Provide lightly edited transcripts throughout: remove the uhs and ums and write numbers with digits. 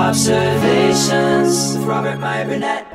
Robservations with Robert, Meyer, Burnett.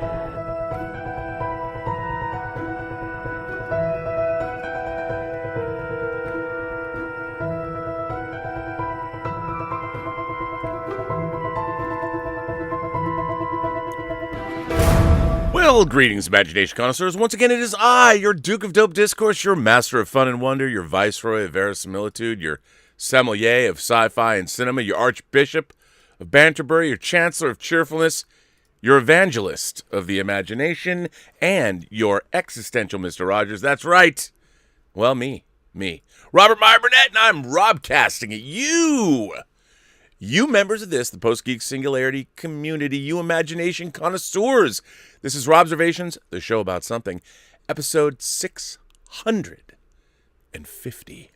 Well, greetings, imagination connoisseurs. Once again, it is I, your Duke of Dope Discourse, your master of fun and wonder, your viceroy of verisimilitude, your sommelier of sci-fi and cinema, your archbishop of Banterbury, your chancellor of cheerfulness, your evangelist of the imagination, and your existential Mr. Rogers. That's right. Well, me. Robert Meyer Burnett, and I'm robcasting at you. You members of this, the Post-Geek Singularity community, you imagination connoisseurs. This is Robservations, the show about something, episode 650.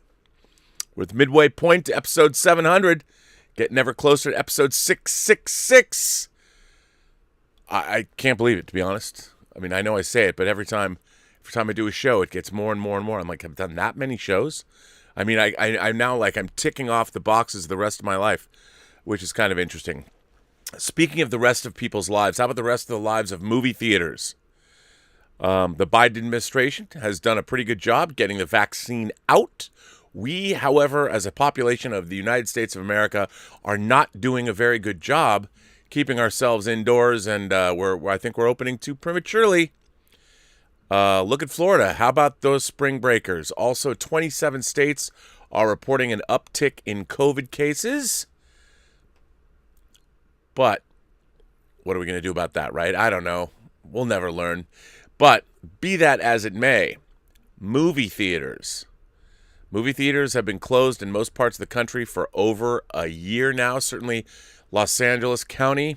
We're at the midway point to episode 700, getting ever closer to episode 666. I can't believe it, to be honest. I mean, I know I say it, but every time I do a show, it gets more and more and more. I'm like, I've done that many shows? I mean, I'm now like I'm ticking off the boxes the rest of my life, which is kind of interesting. Speaking of the rest of people's lives, how about the rest of the lives of movie theaters? The Biden administration has done a pretty good job getting the vaccine out. We, however, as a population of the United States of America, are not doing a very good job keeping ourselves indoors, and I think we're opening too prematurely. Look at Florida. How about those spring breakers? Also, 27 states are reporting an uptick in COVID cases. But what are we going to do about that, right? I don't know. We'll never learn. But be that as it may, movie theaters. Movie theaters have been closed in most parts of the country for over a year now. Certainly Los Angeles County.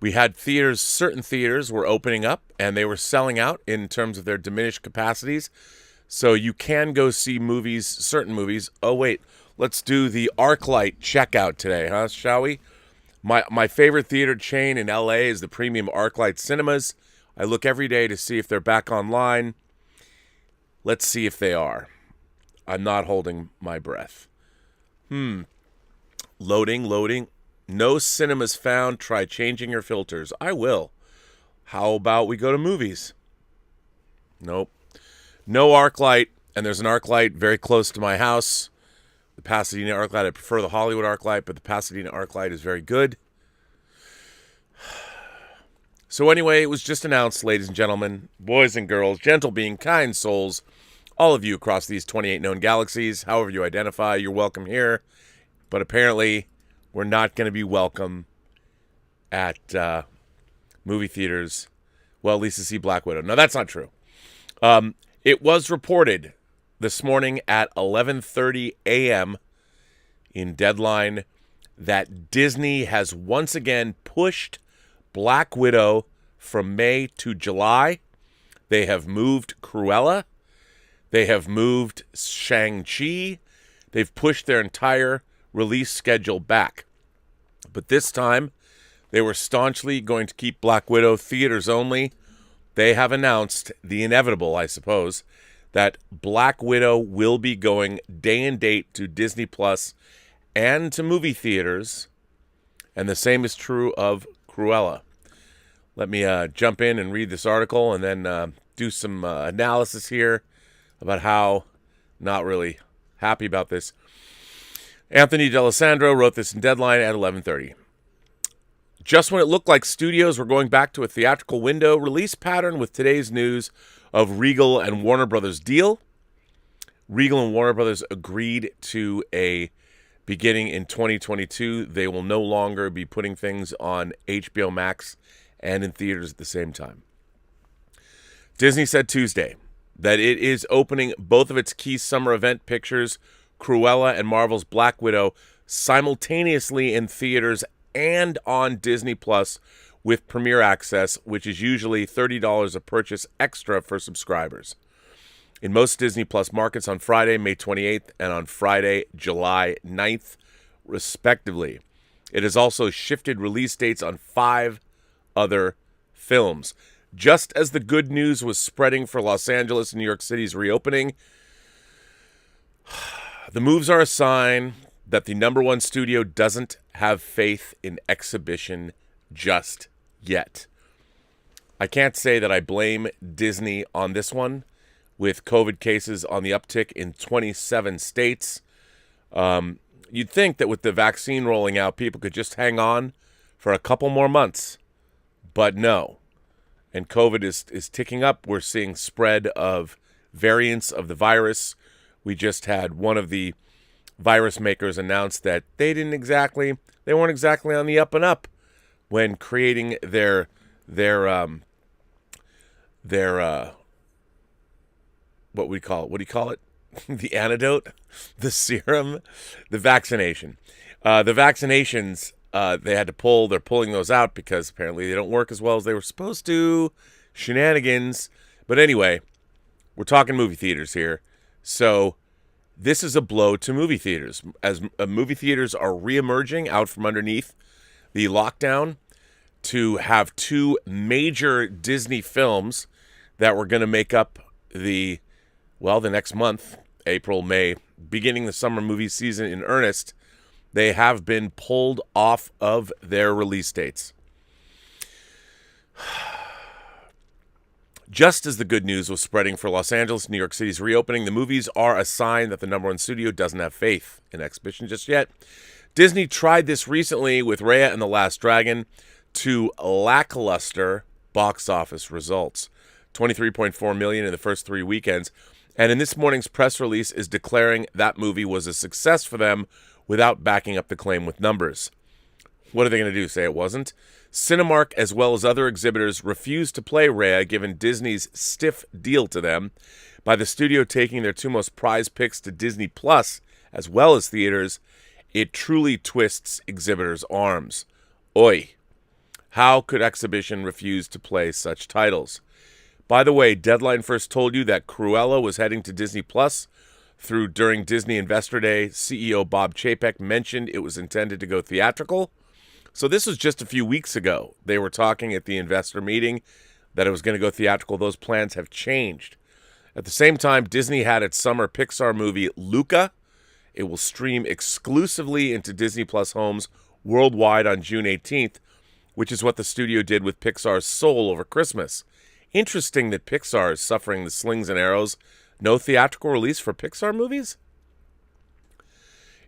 We had theaters, certain theaters were opening up and they were selling out in terms of their diminished capacities. So you can go see movies, certain movies. Oh, wait, let's do the ArcLight checkout today, huh? Shall we? My favorite theater chain in LA is the premium ArcLight Cinemas. I look every day to see if they're back online. Let's see if they are. I'm not holding my breath. Loading. No cinemas found. Try changing your filters. I will. How about we go to movies? Nope. No ArcLight, and there's an ArcLight very close to my house. The Pasadena ArcLight, I prefer the Hollywood ArcLight, but the Pasadena ArcLight is very good. So anyway, it was just announced, ladies and gentlemen, boys and girls, gentle being, kind souls, all of you across these 28 known galaxies, however you identify, you're welcome here. But apparently, we're not going to be welcome at movie theaters. Well, at least to see Black Widow. No, that's not true. It was reported this morning at 11:30 a.m. in Deadline that Disney has once again pushed Black Widow from May to July. They have moved Cruella. They have moved Shang-Chi. They've pushed their entire release schedule back. But this time, they were staunchly going to keep Black Widow theaters only. They have announced the inevitable, I suppose, that Black Widow will be going day and date to Disney Plus and to movie theaters. And the same is true of Cruella. Let me jump in and read this article and then do some analysis here about how not really happy about this. Anthony D'Alessandro wrote this in Deadline at 11:30. Just when it looked like studios were going back to a theatrical window release pattern with today's news of Regal and Warner Brothers deal, Regal and Warner Brothers agreed to a beginning in 2022. They will no longer be putting things on HBO Max and in theaters at the same time. Disney said Tuesday that it is opening both of its key summer event pictures, Cruella and Marvel's Black Widow, simultaneously in theaters and on Disney Plus with Premier Access, which is usually $30 a purchase extra for subscribers. In most Disney Plus markets on Friday, May 28th, and on Friday, July 9th, respectively. It has also shifted release dates on 5 other films. Just as the good news was spreading for Los Angeles and New York City's reopening, the moves are a sign that the number one studio doesn't have faith in exhibition just yet. I can't say that I blame Disney on this one, with COVID cases on the uptick in 27 states. You'd think that with the vaccine rolling out, people could just hang on for a couple more months, but no. And COVID is ticking up. We're seeing spread of variants of the virus. We just had one of the virus makers announce that they weren't exactly on the up and up when creating their what do you call it? The antidote, the serum, the vaccination. The vaccinations, they're pulling those out because apparently they don't work as well as they were supposed to. Shenanigans. But anyway, we're talking movie theaters here. So this is a blow to movie theaters. As movie theaters are reemerging out from underneath the lockdown to have two major Disney films that were going to make up the next month, April, May, beginning the summer movie season in earnest, they have been pulled off of their release dates. Just as the good news was spreading for Los Angeles and New York City's reopening, the movies are a sign that the number one studio doesn't have faith in exhibition just yet. Disney tried this recently with Raya and the Last Dragon to lackluster box office results. $23.4 million in the first 3 weekends. And in this morning's press release is declaring that movie was a success for them without backing up the claim with numbers. What are they going to do, say it wasn't? Cinemark, as well as other exhibitors, refused to play Raya given Disney's stiff deal to them. By the studio taking their two most prized picks to Disney Plus, as well as theaters, it truly twists exhibitors' arms. Oi. How could exhibition refuse to play such titles? By the way, Deadline first told you that Cruella was heading to Disney Plus. During Disney Investor Day, CEO Bob Chapek mentioned it was intended to go theatrical. So this was just a few weeks ago. They were talking at the investor meeting that it was going to go theatrical. Those plans have changed. At the same time, Disney had its summer Pixar movie, Luca. It will stream exclusively into Disney Plus homes worldwide on June 18th, which is what the studio did with Pixar's Soul over Christmas. Interesting that Pixar is suffering the slings and arrows. No theatrical release for Pixar movies?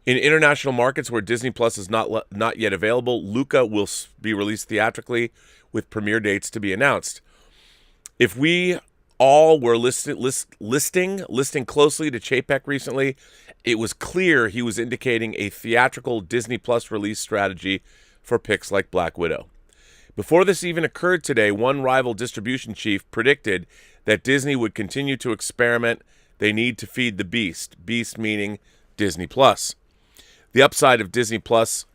In international markets where Disney Plus is not yet available, Luca will be released theatrically with premiere dates to be announced. If we all were listening closely to Chapek recently, it was clear he was indicating a theatrical Disney Plus release strategy for picks like Black Widow. Before this even occurred today, one rival distribution chief predicted that Disney would continue to experiment. They need to feed the beast. Beast meaning Disney Plus. The upside of Disney Plus,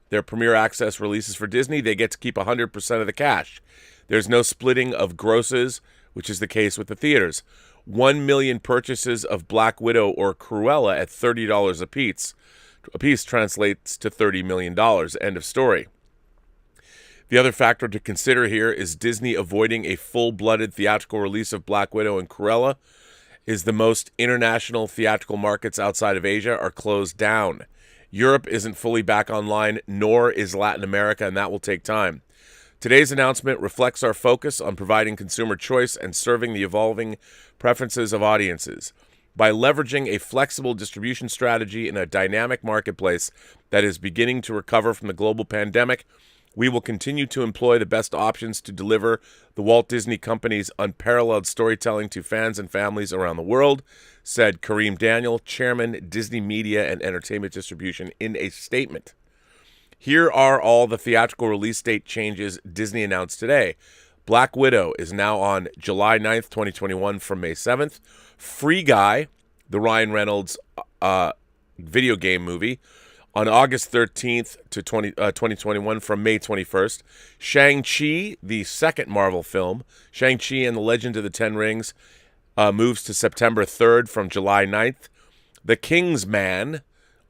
their premier access releases for Disney, they get to keep 100% of the cash. There's no splitting of grosses, which is the case with the theaters. 1 million purchases of Black Widow or Cruella at $30 a piece translates to $30 million. End of story. The other factor to consider here is Disney avoiding a full-blooded theatrical release of Black Widow and Cruella is the most international theatrical markets outside of Asia are closed down. Europe isn't fully back online, nor is Latin America, and that will take time. Today's announcement reflects our focus on providing consumer choice and serving the evolving preferences of audiences. By leveraging a flexible distribution strategy in a dynamic marketplace that is beginning to recover from the global pandemic, we will continue to employ the best options to deliver the Walt Disney Company's unparalleled storytelling to fans and families around the world, said Kareem Daniel, Chairman, Disney Media and Entertainment Distribution, in a statement. Here are all the theatrical release date changes Disney announced today. Black Widow is now on July 9th, 2021 from May 7th. Free Guy, the Ryan Reynolds video game movie, on August 13th to 2021 from May 21st. Shang-Chi, the second Marvel film, Shang-Chi and the Legend of the Ten Rings, moves to September 3rd from July 9th. The King's Man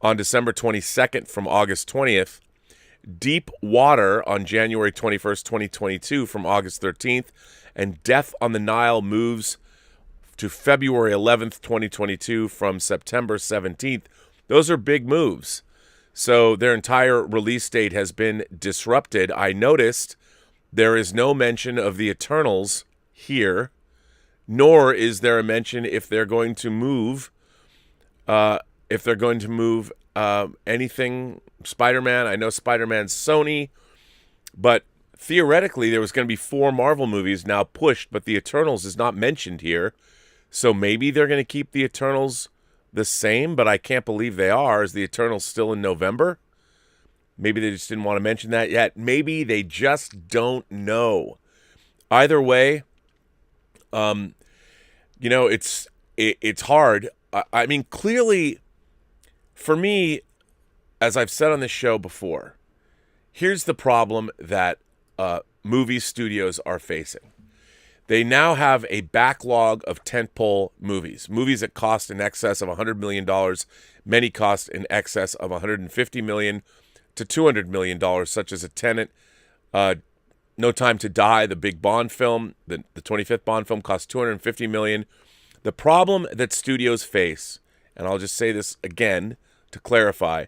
on December 22nd from August 20th. Deep Water on January 21st, 2022 from August 13th. And Death on the Nile moves to February 11th, 2022 from September 17th. Those are big moves. So their entire release date has been disrupted. I noticed there is no mention of the Eternals here, nor is there a mention if they're going to move anything Spider-Man. I know Spider-Man's Sony, but theoretically there was going to be 4 Marvel movies now pushed, but the Eternals is not mentioned here. So maybe they're going to keep the Eternals the same, but I can't believe they are. Is the Eternals still in November? Maybe they just didn't want to mention that yet. Maybe they just don't know. Either way, it's hard. I mean, clearly, for me, as I've said on this show before, here's the problem that movie studios are facing. They now have a backlog of tentpole movies that cost in excess of $100 million. Many cost in excess of $150 million to $200 million, such as a Tenet, No Time to Die, the big Bond film, the 25th Bond film cost $250 million. The problem that studios face, and I'll just say this again to clarify,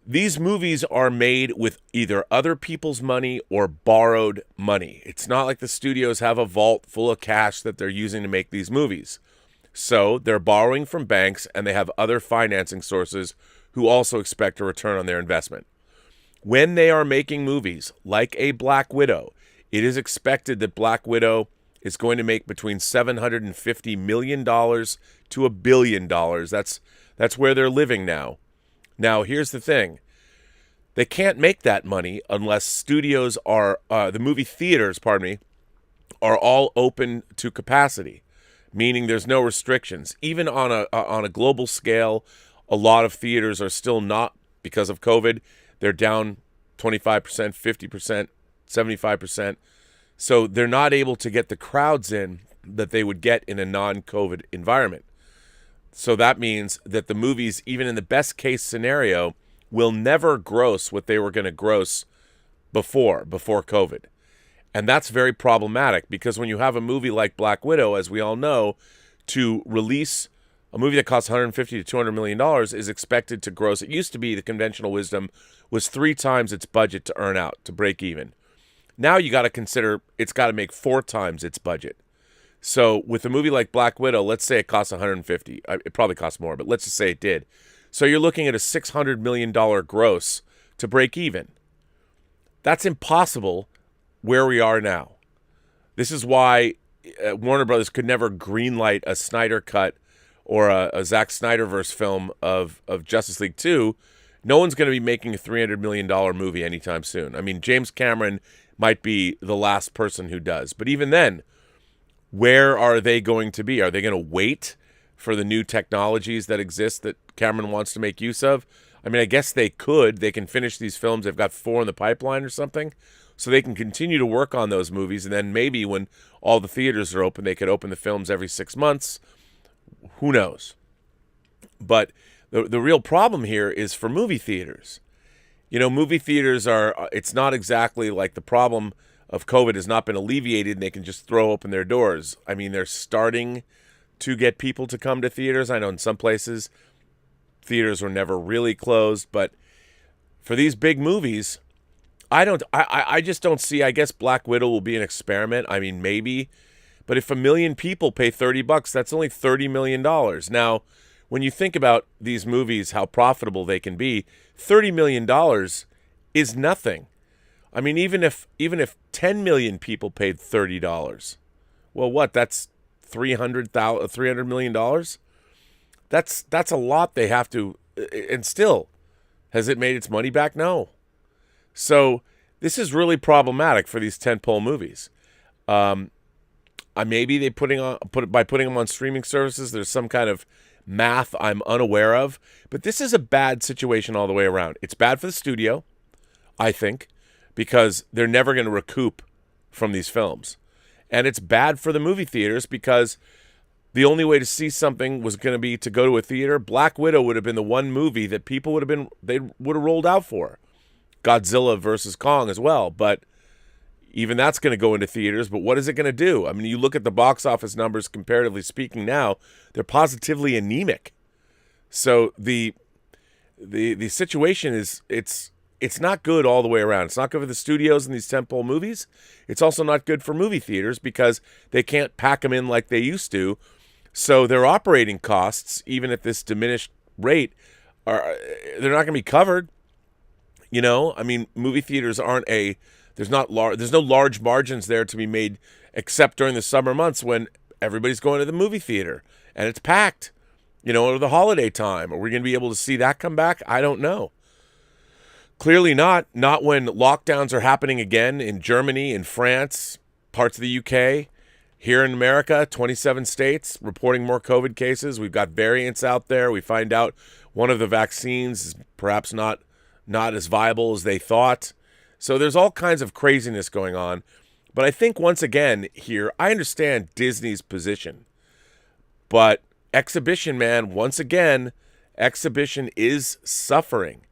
these movies are made with either other people's money or borrowed money. It's not like the studios have a vault full of cash that they're using to make these movies. So they're borrowing from banks, and they have other financing sources who also expect a return on their investment. When they are making movies like a Black Widow, it is expected that Black Widow is going to make between $750 million to $1 billion. That's where they're living now. Now, here's the thing. They can't make that money unless studios are, the movie theaters, are all open to capacity, meaning there's no restrictions. Even on a global scale, a lot of theaters are still not, because of COVID, they're down 25%, 50%, 75%. So they're not able to get the crowds in that they would get in a non-COVID environment. So that means that the movies, even in the best case scenario, will never gross what they were going to gross before COVID. And that's very problematic, because when you have a movie like Black Widow, as we all know, to release a movie that costs $150 to $200 million is expected to gross. It used to be the conventional wisdom was 3 times its budget to earn out, to break even. Now you got to consider it's got to make 4 times its budget. So with a movie like Black Widow, let's say it costs $150. It probably costs more, but let's just say it did. So you're looking at a $600 million gross to break even. That's impossible where we are now. This is why Warner Brothers could never greenlight a Snyder cut or a Zack Snyderverse film of Justice League 2. No one's going to be making a $300 million movie anytime soon. I mean, James Cameron might be the last person who does. But even then, where are they going to be? Are they going to wait for the new technologies that exist that Cameron wants to make use of? I mean, I guess they could. They can finish these films. They've got 4 in the pipeline or something. So they can continue to work on those movies. And then maybe when all the theaters are open, they could open the films every 6 months. Who knows? But the real problem here is for movie theaters. You know, movie theaters it's not exactly like the problem of COVID has not been alleviated and they can just throw open their doors. I mean, they're starting to get people to come to theaters. I know in some places theaters were never really closed, but for these big movies, I just don't see. I guess Black Widow will be an experiment. I mean, maybe, but if 1 million people pay $30, that's only $30 million. Now, when you think about these movies, how profitable they can be, $30 million is nothing. I mean, even if 10 million people paid $30, well, what? That's $300 million. That's a lot they have to, and still, has it made its money back? No. So this is really problematic for these tentpole movies. Maybe they by putting them on streaming services, there's some kind of math I'm unaware of. But this is a bad situation all the way around. It's bad for the studio, I think, because they're never going to recoup from these films. And it's bad for the movie theaters because the only way to see something was going to be to go to a theater. Black Widow would have been the one movie that people would have rolled out for. Godzilla versus Kong as well, but even that's going to go into theaters. But what is it going to do? I mean, you look at the box office numbers, comparatively speaking now, they're positively anemic. So the the situation is it's not good all the way around. It's not good for the studios and these tentpole movies. It's also not good for movie theaters because they can't pack them in like they used to. So their operating costs, even at this diminished rate, they're not going to be covered. You know, I mean, movie theaters there's no large margins there to be made except during the summer months when everybody's going to the movie theater and it's packed. You know, or the holiday time. Are we going to be able to see that come back? I don't know. Clearly not. Not when lockdowns are happening again in Germany, in France, parts of the UK. Here in America, 27 states reporting more COVID cases. We've got variants out there. We find out one of the vaccines is perhaps not as viable as they thought. So there's all kinds of craziness going on. But I think once again here, I understand Disney's position. But exhibition, man, once again, exhibition is suffering.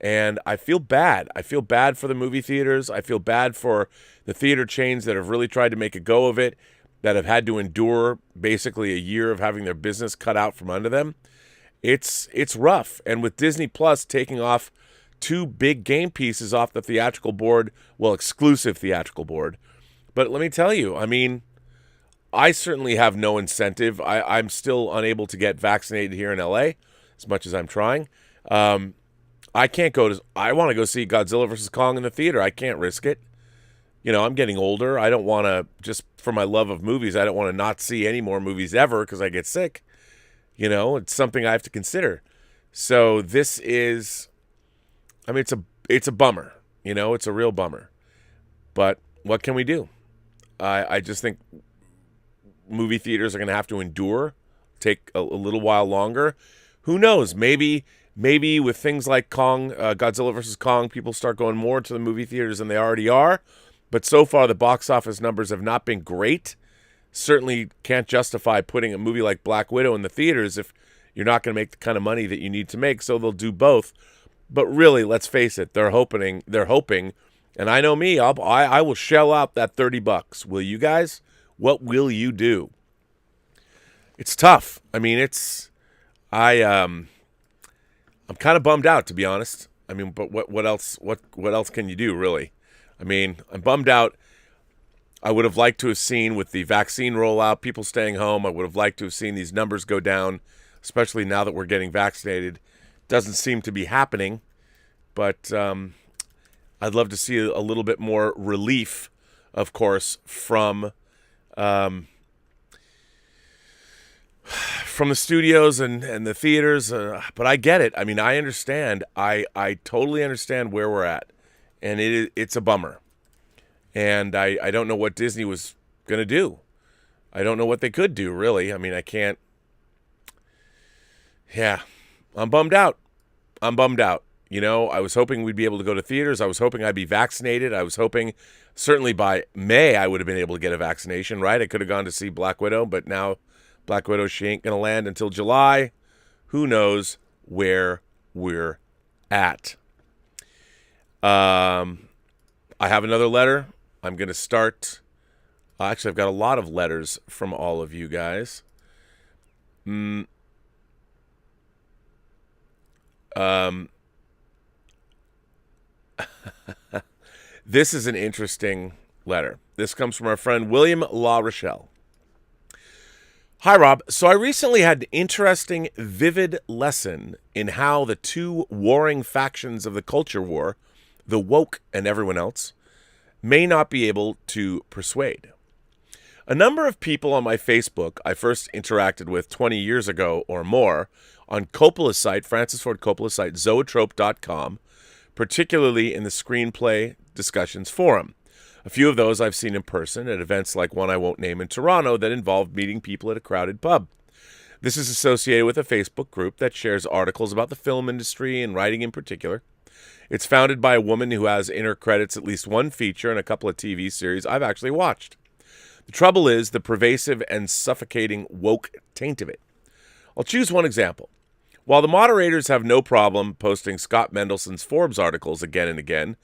And I feel bad. I feel bad for the movie theaters. I feel bad for the theater chains that have really tried to make a go of it, that have had to endure basically a year of having their business cut out from under them. It's rough. And with Disney Plus taking off 2 big game pieces off the theatrical board, well, exclusive theatrical board. But let me tell you, I mean, I certainly have no incentive. I'm still unable to get vaccinated here in LA, as much as I'm trying. I want to go see Godzilla vs. Kong in the theater. I can't risk it. You know, I'm getting older. I don't want to, just for my love of movies, I don't want to not see any more movies ever because I get sick. You know, it's something I have to consider. So this is, I mean, it's a bummer. You know, it's a real bummer. But what can we do? I just think movie theaters are going to have to endure, take a little while longer. Who knows? Maybe with things like Godzilla vs. Kong, people start going more to the movie theaters than they already are. But so far, the box office numbers have not been great. Certainly can't justify putting a movie like Black Widow in the theaters if you're not going to make the kind of money that you need to make. So they'll do both. But really, let's face it, they're hoping, and I know me, I will shell out that $30. Will you guys? What will you do? It's tough. I mean, I'm kind of bummed out, to be honest. I mean, but what else can you do, really? I mean, I'm bummed out. I would have liked to have seen, with the vaccine rollout, people staying home, I would have liked to have seen these numbers go down, especially now that we're getting vaccinated. Doesn't seem to be happening, but I'd love to see a little bit more relief, of course, from the studios and the theaters. But I get it. I mean, I understand. I totally understand where we're at, and it's a bummer. And I don't know what Disney was going to do. I don't know what they could do, really. I mean, I can't. Yeah, I'm bummed out. You know, I was hoping we'd be able to go to theaters. I was hoping I'd be vaccinated. I was hoping certainly by May I would have been able to get a vaccination, right? I could have gone to see Black Widow, but now Black Widow, she ain't going to land until July. Who knows where we're at? I have another letter. I'm going to start. Actually, I've got a lot of letters from all of you guys. This is an interesting letter. This comes from our friend William La Rochelle. Hi, Rob. So I recently had an interesting, vivid lesson in how the 2 warring factions of the culture war, the woke and everyone else, may not be able to persuade. A number of people on my Facebook I first interacted with 20 years ago or more on Coppola's site, Francis Ford Coppola's site, zoetrope.com, particularly in the Screenplay Discussions Forum. A few of those I've seen in person at events like one I won't name in Toronto that involved meeting people at a crowded pub. This is associated with a Facebook group that shares articles about the film industry and writing in particular. It's founded by a woman who has in her credits at least one feature and a couple of TV series I've actually watched. The trouble is the pervasive and suffocating woke taint of it. I'll choose one example. While the moderators have no problem posting Scott Mendelson's Forbes articles again and again,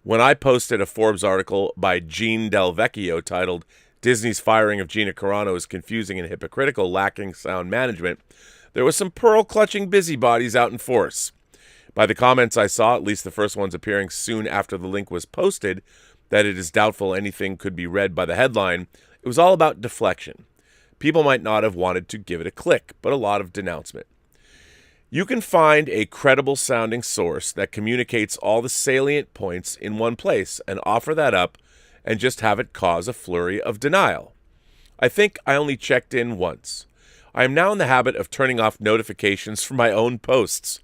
when I posted a Forbes article by Gene Del Vecchio titled Disney's Firing of Gina Carano is Confusing and Hypocritical, Lacking Sound Management, there was some pearl-clutching busybodies out in force. By the comments I saw, at least the first ones appearing soon after the link was posted, that it is doubtful anything could be read by the headline, it was all about deflection. People might not have wanted to give it a click, but a lot of denouncement. You can find a credible sounding source that communicates all the salient points in one place and offer that up and just have it cause a flurry of denial. I think I only checked in once. I am now in the habit of turning off notifications for my own posts.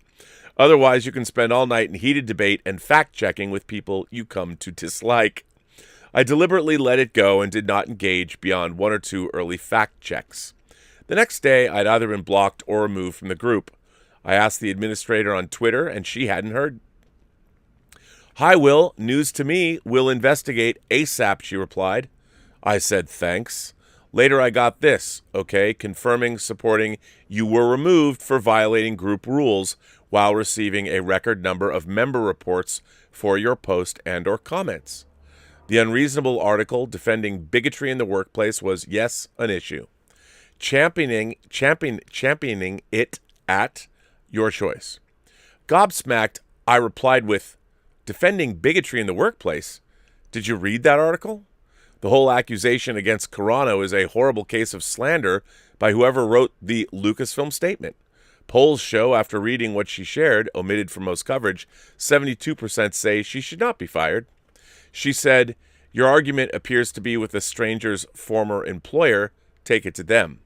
Otherwise, you can spend all night in heated debate and fact-checking with people you come to dislike. I deliberately let it go and did not engage beyond one or two early fact checks. The next day, I'd either been blocked or removed from the group. I asked the administrator on Twitter, and she hadn't heard. "Hi, Will. News to me. We'll investigate ASAP," she replied. I said thanks. Later, I got this, okay, confirming, supporting, you were removed for violating group rules while receiving a record number of member reports for your post and or comments. The unreasonable article defending bigotry in the workplace was, yes, an issue. Championing it at your choice. Gobsmacked, I replied with, defending bigotry in the workplace? Did you read that article? The whole accusation against Carano is a horrible case of slander by whoever wrote the Lucasfilm statement. Polls show, after reading what she shared, omitted from most coverage, 72% say she should not be fired. She said, your argument appears to be with a stranger's former employer. Take it to them.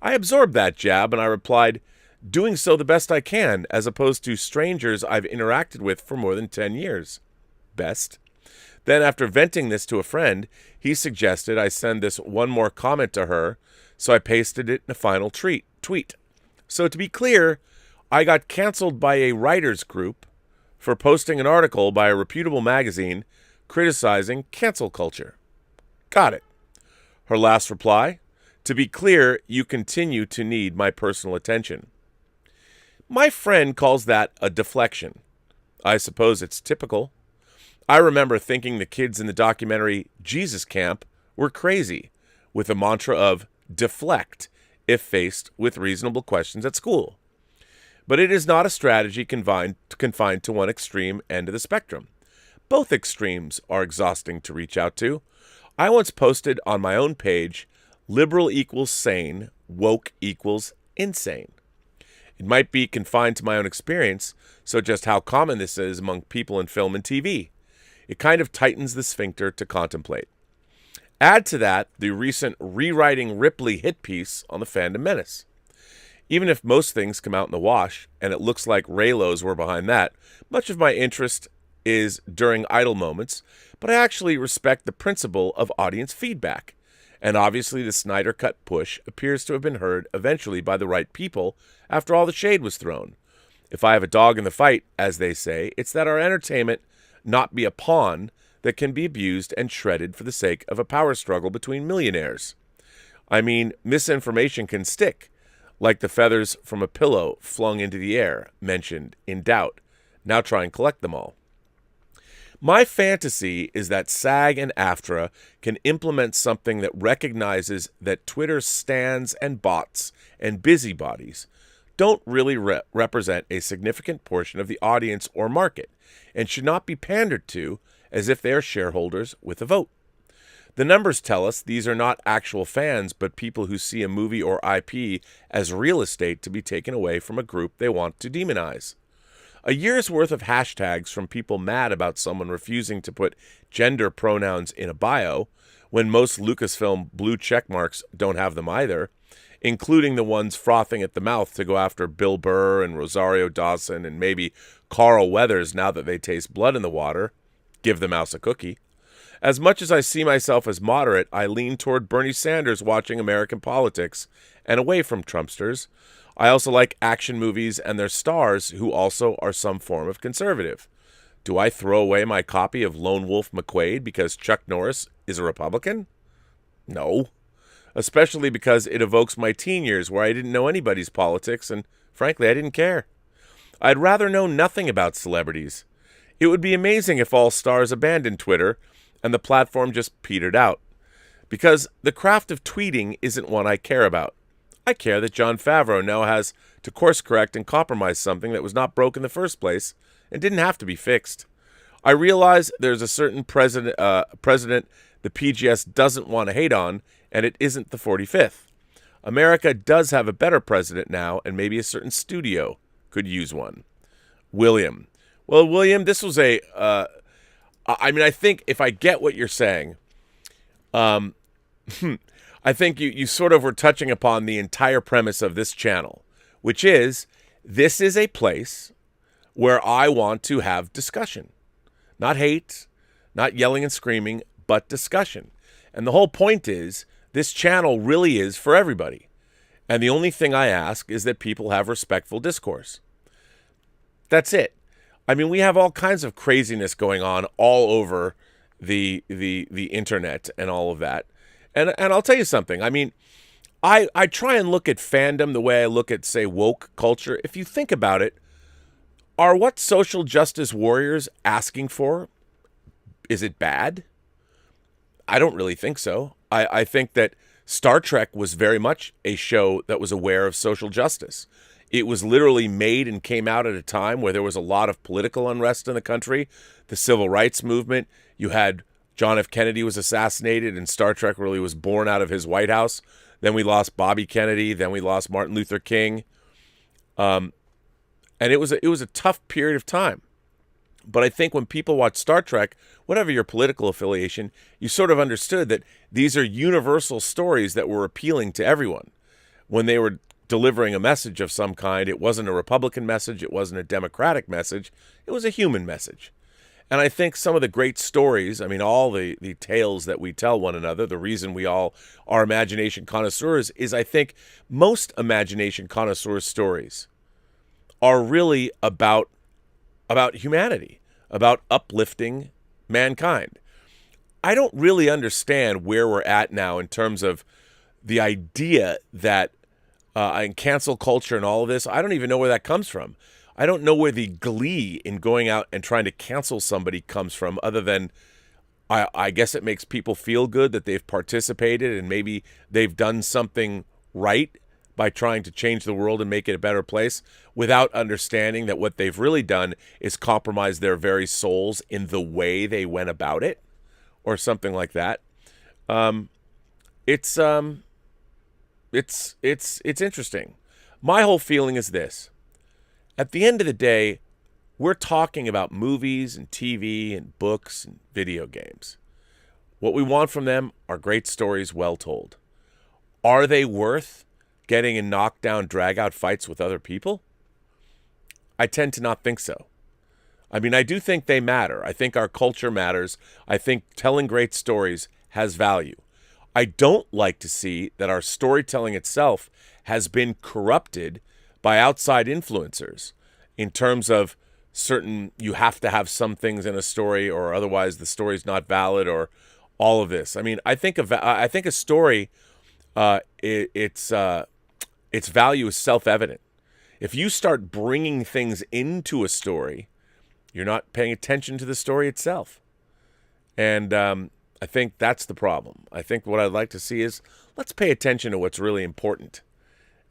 I absorbed that jab and I replied, doing so the best I can, as opposed to strangers I've interacted with for more than 10 years. Best. Then, after venting this to a friend, he suggested I send this one more comment to her, so I pasted it in a final tweet. So to be clear, I got canceled by a writers group for posting an article by a reputable magazine criticizing cancel culture. Got it. Her last reply, to be clear, you continue to need my personal attention. My friend calls that a deflection. I suppose it's typical. I remember thinking the kids in the documentary Jesus Camp were crazy, with the mantra of deflect if faced with reasonable questions at school. But it is not a strategy confined to one extreme end of the spectrum. Both extremes are exhausting to reach out to. I once posted on my own page, liberal equals sane, woke equals insane. It might be confined to my own experience, so just how common this is among people in film and TV. It kind of tightens the sphincter to contemplate. Add to that the recent rewriting Ripley hit piece on the fandom menace. Even if most things come out in the wash, and it looks like Raylos were behind that, much of my interest is during idle moments, but I actually respect the principle of audience feedback. And obviously the Snyder Cut push appears to have been heard eventually by the right people after all the shade was thrown. If I have a dog in the fight, as they say, it's that our entertainment not be a pawn that can be abused and shredded for the sake of a power struggle between millionaires. I mean, misinformation can stick, like the feathers from a pillow flung into the air, mentioned in doubt. Now try and collect them all. My fantasy is that SAG and AFTRA can implement something that recognizes that Twitter stans and bots and busybodies don't really represent a significant portion of the audience or market, and should not be pandered to as if they are shareholders with a vote. The numbers tell us these are not actual fans, but people who see a movie or IP as real estate to be taken away from a group they want to demonize. A year's worth of hashtags from people mad about someone refusing to put gender pronouns in a bio, when most Lucasfilm blue checkmarks don't have them either, including the ones frothing at the mouth to go after Bill Burr and Rosario Dawson and maybe Carl Weathers now that they taste blood in the water. Give the mouse a cookie. As much as I see myself as moderate, I lean toward Bernie Sanders watching American politics and away from Trumpsters. I also like action movies and their stars who also are some form of conservative. Do I throw away my copy of Lone Wolf McQuade because Chuck Norris is a Republican? No. Especially because it evokes my teen years where I didn't know anybody's politics and, frankly, I didn't care. I'd rather know nothing about celebrities. It would be amazing if all stars abandoned Twitter and the platform just petered out. Because the craft of tweeting isn't one I care about. I care that Jon Favreau now has to course correct and compromise something that was not broke in the first place and didn't have to be fixed. I realize there's a certain president the PGS doesn't want to hate on, and it isn't the 45th. America does have a better president now, and maybe a certain studio could use one. William. Well, William, this was I think if I get what you're saying, I think you sort of were touching upon the entire premise of this channel, which is this is a place where I want to have discussion. Not hate, not yelling and screaming, but discussion. And the whole point is this channel really is for everybody. And the only thing I ask is that people have respectful discourse. That's it. I mean, we have all kinds of craziness going on all over the internet and all of that. And I'll tell you something. I mean, I try and look at fandom the way I look at, say, woke culture. If you think about it, are what social justice warriors asking for, is it bad? I don't really think so. I think that Star Trek was very much a show that was aware of social justice. It was literally made and came out at a time where there was a lot of political unrest in the country, the civil rights movement. You had John F. Kennedy was assassinated, and Star Trek really was born out of his White House. Then we lost Bobby Kennedy. Then we lost Martin Luther King. And it was a tough period of time. But I think when people watch Star Trek, whatever your political affiliation, you sort of understood that these are universal stories that were appealing to everyone. When they were delivering a message of some kind, it wasn't a Republican message, it wasn't a Democratic message, it was a human message. And I think some of the great stories, I mean, all the tales that we tell one another, the reason we all are imagination connoisseurs is I think most imagination connoisseur stories are really about humanity, about uplifting mankind. I don't really understand where we're at now in terms of the idea that in cancel culture and all of this. I don't even know where that comes from. I don't know where the glee in going out and trying to cancel somebody comes from, other than I guess it makes people feel good that they've participated and maybe they've done something right by trying to change the world and make it a better place, without understanding that what they've really done is compromise their very souls in the way they went about it, or something like that. It's interesting. My whole feeling is this. At the end of the day, we're talking about movies and TV and books and video games. What we want from them are great stories well told. Are they worth getting in knockdown, drag-out fights with other people? I tend to not think so. I mean, I do think they matter. I think our culture matters. I think telling great stories has value. I don't like to see that our storytelling itself has been corrupted by outside influencers in terms of certain, you have to have some things in a story or otherwise the story's not valid, or all of this. I mean, I think a story, its value is self-evident. If you start bringing things into a story, you're not paying attention to the story itself. And I think that's the problem. I think what I'd like to see is, let's pay attention to what's really important.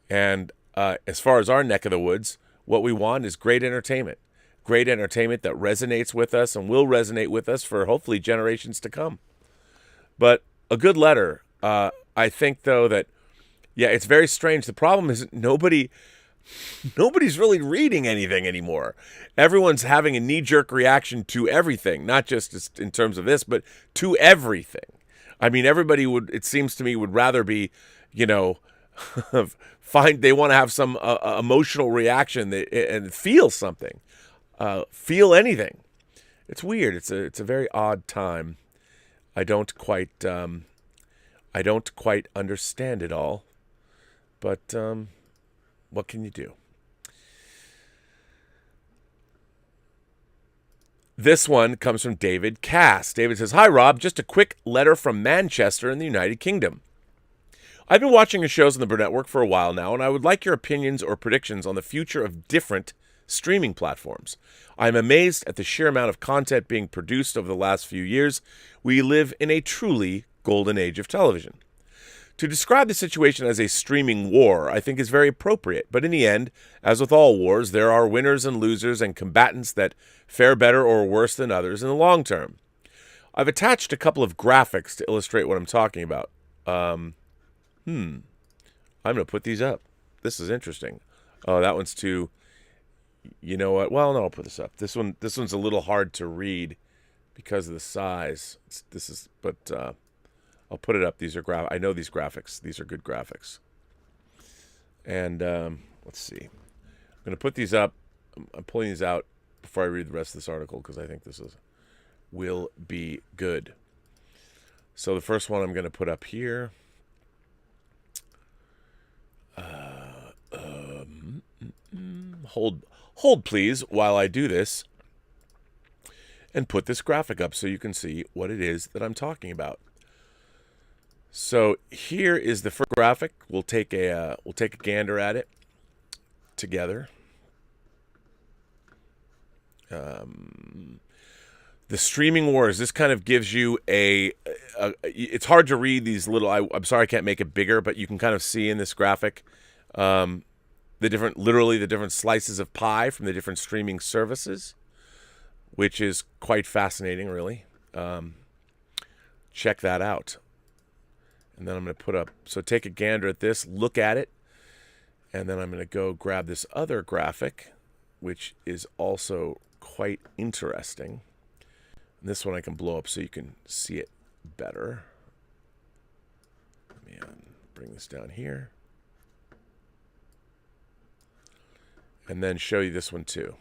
And as far as our neck of the woods, what we want is great entertainment. Great entertainment that resonates with us and will resonate with us for hopefully generations to come. But a good letter, I think, though, that, yeah, it's very strange. The problem is nobody's really reading anything anymore. Everyone's having a knee-jerk reaction to everything, not just in terms of this, but to everything. I mean, everybody it seems to me, would rather be, they want to have some emotional reaction and feel something, feel anything. It's weird. It's a very odd time. I don't quite understand it all, but what can you do? This one comes from David Cass. David says, "Hi, Rob. Just a quick letter from Manchester in the United Kingdom. I've been watching your shows on the Burnettwork for a while now, and I would like your opinions or predictions on the future of different streaming platforms. I'm amazed at the sheer amount of content being produced over the last few years. We live in a truly golden age of television. To describe the situation as a streaming war, I think is very appropriate, but in the end, as with all wars, there are winners and losers and combatants that fare better or worse than others in the long term. I've attached a couple of graphics to illustrate what I'm talking about. I'm going to put these up. This is interesting. Oh, that one's too... You know what? Well, no, I'll put this up. This one's a little hard to read because of the size. But I'll put it up. These are I know these graphics. These are good graphics. And let's see. I'm going to put these up. I'm pulling these out before I read the rest of this article because I think will be good. So the first one I'm going to put up here. Hold please while I do this and put this graphic up so you can see what it is that I'm talking about. So here is the first graphic. We'll take a gander at it together. The streaming wars. This kind of gives you it's hard to read these little. I'm sorry I can't make it bigger, but you can kind of see in this graphic the different slices of pie from the different streaming services, which is quite fascinating, really. Check that out. And then I'm going to put up, so take a gander at this, look at it, and then I'm going to go grab this other graphic, which is also quite interesting. And this one I can blow up so you can see it better. Let me bring this down here. And then show you this one too.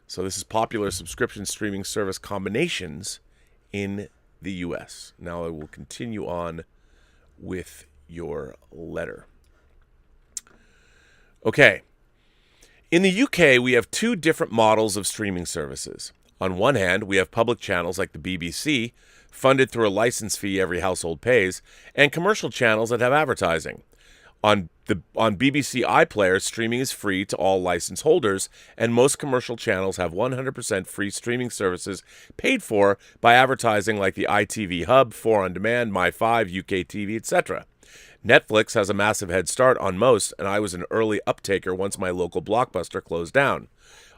So this is popular subscription streaming service combinations in the U.S. Now I will continue on with your letter. Okay. In the UK, we have two different models of streaming services. On one hand, we have public channels like the BBC, funded through a license fee every household pays, and commercial channels that have advertising. On BBC iPlayer, streaming is free to all license holders, and most commercial channels have 100% free streaming services paid for by advertising like the ITV Hub, 4 On Demand, My5, UK TV, etc. Netflix has a massive head start on most, and I was an early uptaker once my local Blockbuster closed down.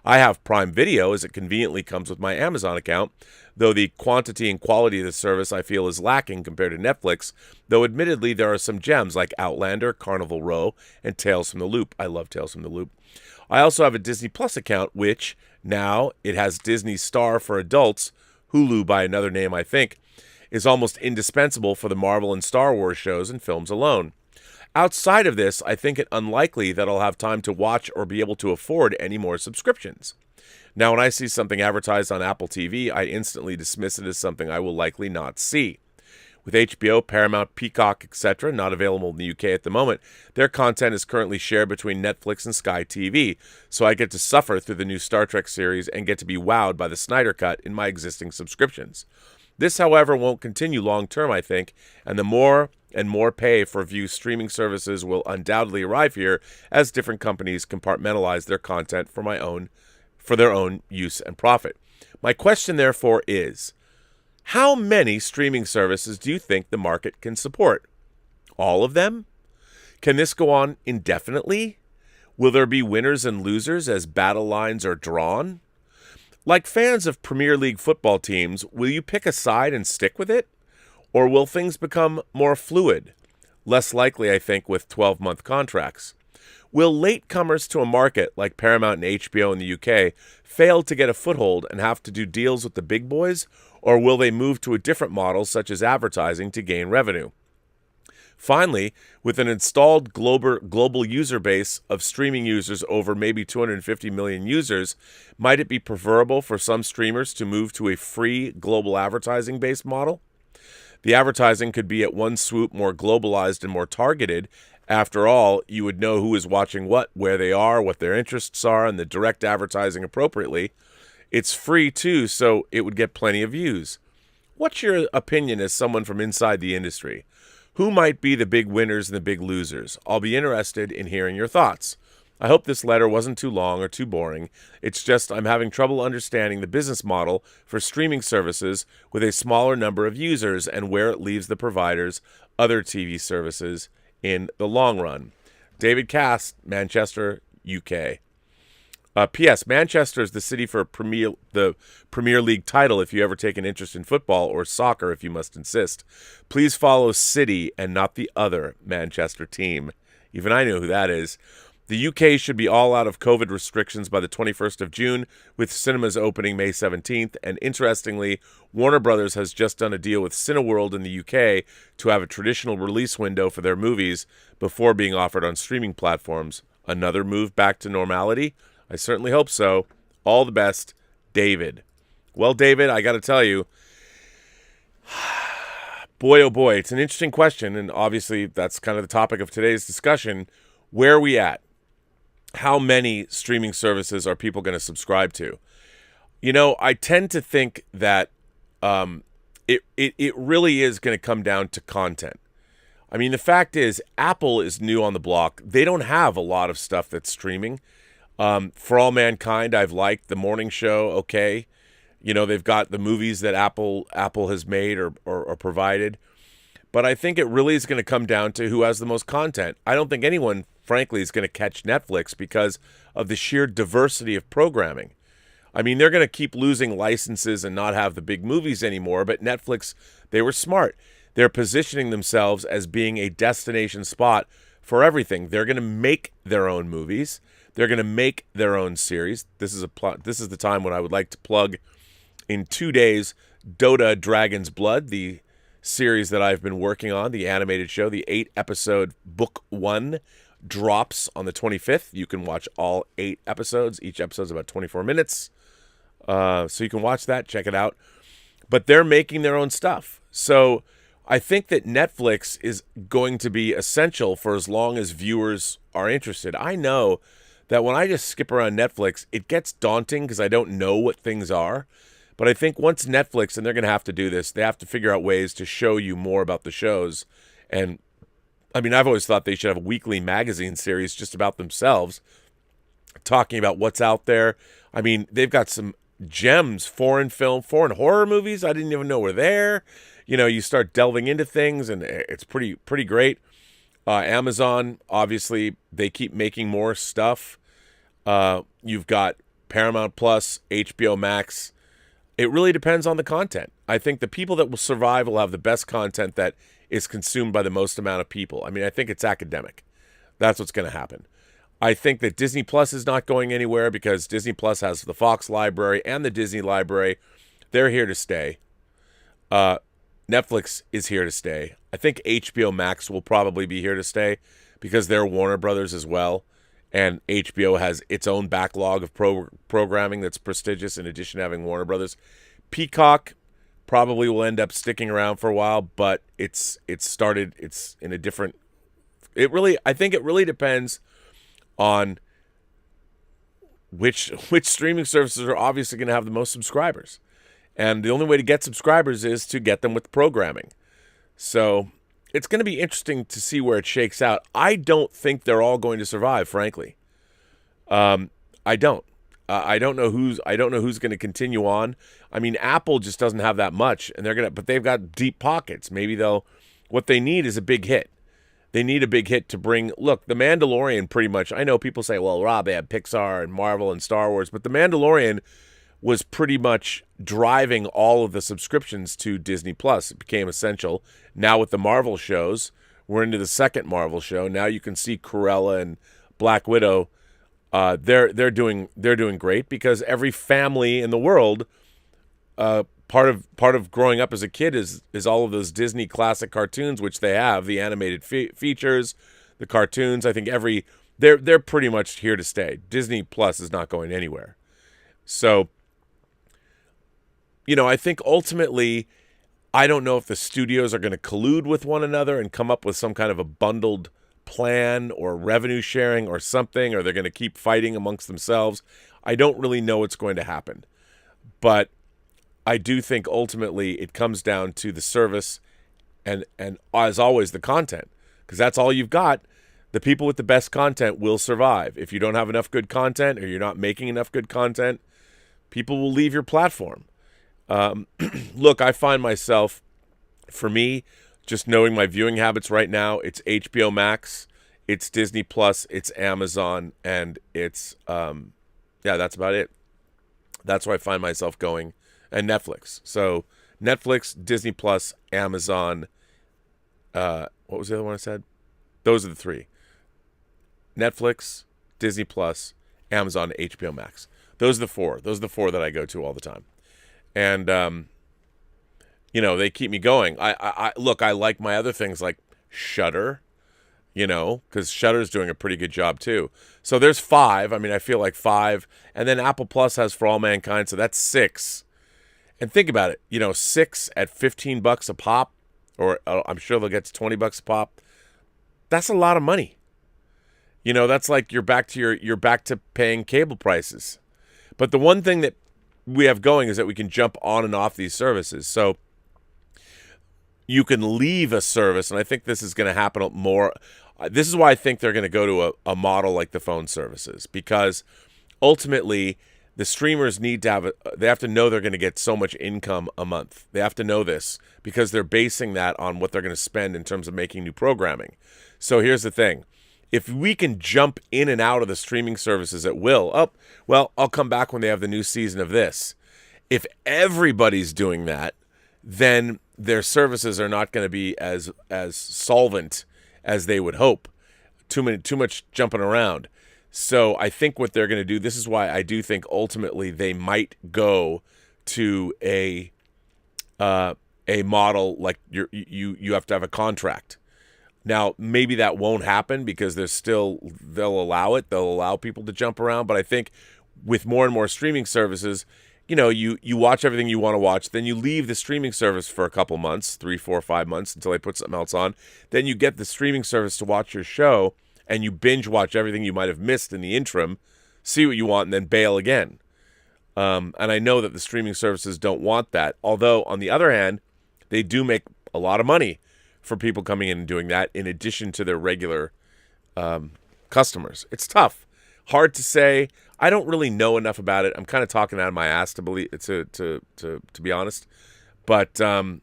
I have Prime Video as it conveniently comes with my Amazon account, though the quantity and quality of the service I feel is lacking compared to Netflix, though admittedly there are some gems like Outlander, Carnival Row, and Tales from the Loop. I love Tales from the Loop. I also have a Disney Plus account, which, now it has Disney Star for adults, Hulu by another name I think, is almost indispensable for the Marvel and Star Wars shows and films alone. Outside of this, I think it unlikely that I'll have time to watch or be able to afford any more subscriptions. Now, when I see something advertised on Apple TV, I instantly dismiss it as something I will likely not see. With HBO, Paramount, Peacock, etc. not available in the UK at the moment, their content is currently shared between Netflix and Sky TV, so I get to suffer through the new Star Trek series and get to be wowed by the Snyder Cut in my existing subscriptions. This, however, won't continue long term, I think, and the more and more pay for view streaming services will undoubtedly arrive here as different companies compartmentalize their content for their own use and profit. My question, therefore, is, how many streaming services do you think the market can support? All of them? Can this go on indefinitely? Will there be winners and losers as battle lines are drawn? Like fans of Premier League football teams, will you pick a side and stick with it? Or will things become more fluid? Less likely, I think, with 12-month contracts. Will latecomers to a market like Paramount and HBO in the UK fail to get a foothold and have to do deals with the big boys? Or will they move to a different model such as advertising to gain revenue? Finally, with an installed global user base of streaming users over maybe 250 million users, might it be preferable for some streamers to move to a free global advertising-based model? The advertising could be at one swoop more globalized and more targeted. After all, you would know who is watching what, where they are, what their interests are, and the direct advertising appropriately. It's free, too, so it would get plenty of views. What's your opinion as someone from inside the industry? Who might be the big winners and the big losers? I'll be interested in hearing your thoughts. I hope this letter wasn't too long or too boring. It's just I'm having trouble understanding the business model for streaming services with a smaller number of users and where it leaves the providers other TV services in the long run. David Cass, Manchester, UK. P.S. Manchester is the city for the Premier League title if you ever take an interest in football, or soccer if you must insist. Please follow City and not the other Manchester team. Even I know who that is. The UK should be all out of COVID restrictions by the 21st of June, with cinemas opening May 17th. And interestingly, Warner Brothers has just done a deal with Cineworld in the UK to have a traditional release window for their movies before being offered on streaming platforms. Another move back to normality? I certainly hope so. All the best, David. Well, David, I got to tell you, boy, oh boy, it's an interesting question, and obviously that's kind of the topic of today's discussion. Where are we at? How many streaming services are people going to subscribe to? You know, I tend to think that it really is going to come down to content. I mean, the fact is, Apple is new on the block. They don't have a lot of stuff that's streaming. For All Mankind, I've liked. The Morning Show, okay. You know, they've got the movies that Apple has made or provided. But I think it really is going to come down to who has the most content. I don't think anyone, frankly, is going to catch Netflix because of the sheer diversity of programming. I mean, they're going to keep losing licenses and not have the big movies anymore, but Netflix, they were smart. They're positioning themselves as being a destination spot for everything. They're going to make their own movies. They're going to make their own series. This is the time when I would like to plug in 2 days Dota Dragon's Blood, the series that I've been working on, the animated show. The 8-episode book 1 drops on the 25th. You can watch all 8 episodes. Each episode is about 24 minutes. So you can watch that, check it out. But they're making their own stuff. So I think that Netflix is going to be essential for as long as viewers are interested. I know that when I just skip around Netflix, it gets daunting because I don't know what things are. But I think once Netflix, and they're going to have to do this, they have to figure out ways to show you more about the shows. And I mean, I've always thought they should have a weekly magazine series just about themselves, talking about what's out there. I mean, they've got some gems, foreign horror movies I didn't even know were there. You know, you start delving into things, and it's pretty great. Amazon, obviously, they keep making more stuff. You've got Paramount Plus, HBO Max. It really depends on the content. I think the people that will survive will have the best content that is consumed by the most amount of people. I mean, I think it's academic. That's what's going to happen. I think that Disney Plus is not going anywhere because Disney Plus has the Fox library and the Disney library. They're here to stay. Netflix is here to stay. I think HBO Max will probably be here to stay because they're Warner Brothers as well. And HBO has its own backlog of programming that's prestigious in addition to having Warner Brothers. Peacock probably will end up sticking around for a while, but it's in a different... I think it really depends on which streaming services are obviously going to have the most subscribers. And the only way to get subscribers is to get them with programming. So it's going to be interesting to see where it shakes out. I don't think they're all going to survive, frankly. I don't. I don't know who's going to continue on. I mean, Apple just doesn't have that much, and but they've got deep pockets. Maybe what they need is a big hit. They need a big hit to bring. Look, The Mandalorian pretty much. I know people say, "Well, Rob, they have Pixar and Marvel and Star Wars," but The Mandalorian was pretty much driving all of the subscriptions to Disney Plus. It became essential. Now with the Marvel shows, we're into the second Marvel show. Now you can see Cruella and Black Widow. They're doing great because every family in the world, part of growing up as a kid is all of those Disney classic cartoons, which they have, the animated features, the cartoons. I think they're pretty much here to stay. Disney Plus is not going anywhere. So, you know, I think ultimately, I don't know if the studios are going to collude with one another and come up with some kind of a bundled plan or revenue sharing or something, or they're going to keep fighting amongst themselves. I don't really know what's going to happen. But I do think ultimately it comes down to the service and as always, the content. Because that's all you've got. The people with the best content will survive. If you don't have enough good content or you're not making enough good content, people will leave your platform. Look, I find myself, for me, just knowing my viewing habits right now, it's HBO Max, it's Disney Plus, it's Amazon, and it's that's about it. That's where I find myself going, and Netflix. So Netflix, Disney Plus, Amazon. What was the other one I said? Those are the three: Netflix, Disney Plus, Amazon, HBO Max. Those are the four. Those are the four that I go to all the time, and they keep me going. I look. I like my other things like Shudder, because Shudder's doing a pretty good job too. So there's 5. I mean, I feel like 5, and then Apple Plus has For All Mankind, so that's 6. And think about it. 6 at $15 a pop, or I'm sure they'll get to $20 a pop. That's a lot of money. That's like you're back to paying cable prices. But the one thing that we have going is that we can jump on and off these services. So you can leave a service, and I think this is going to happen more. This is why I think they're going to go to a model like the phone services, because ultimately the streamers need to they have to know they're going to get so much income a month. They have to know this because they're basing that on what they're going to spend in terms of making new programming. So here's the thing. If we can jump in and out of the streaming services at will, I'll come back when they have the new season of this. If everybody's doing that, then their services are not going to be as solvent as they would hope. Too much jumping around. So I think what they're going to do, this is why I do think ultimately they might go to a model like you have to have a contract. Now, maybe that won't happen because they'll allow it. They'll allow people to jump around. But I think with more and more streaming services, you watch everything you want to watch. Then you leave the streaming service for a couple months, 3, 4, 5 months until they put something else on. Then you get the streaming service to watch your show, and you binge watch everything you might have missed in the interim, see what you want, and then bail again. And I know that the streaming services don't want that. Although, on the other hand, they do make a lot of money for people coming in and doing that in addition to their regular customers. It's tough. Hard to say. I don't really know enough about it. I'm kind of talking out of my ass to be honest. But I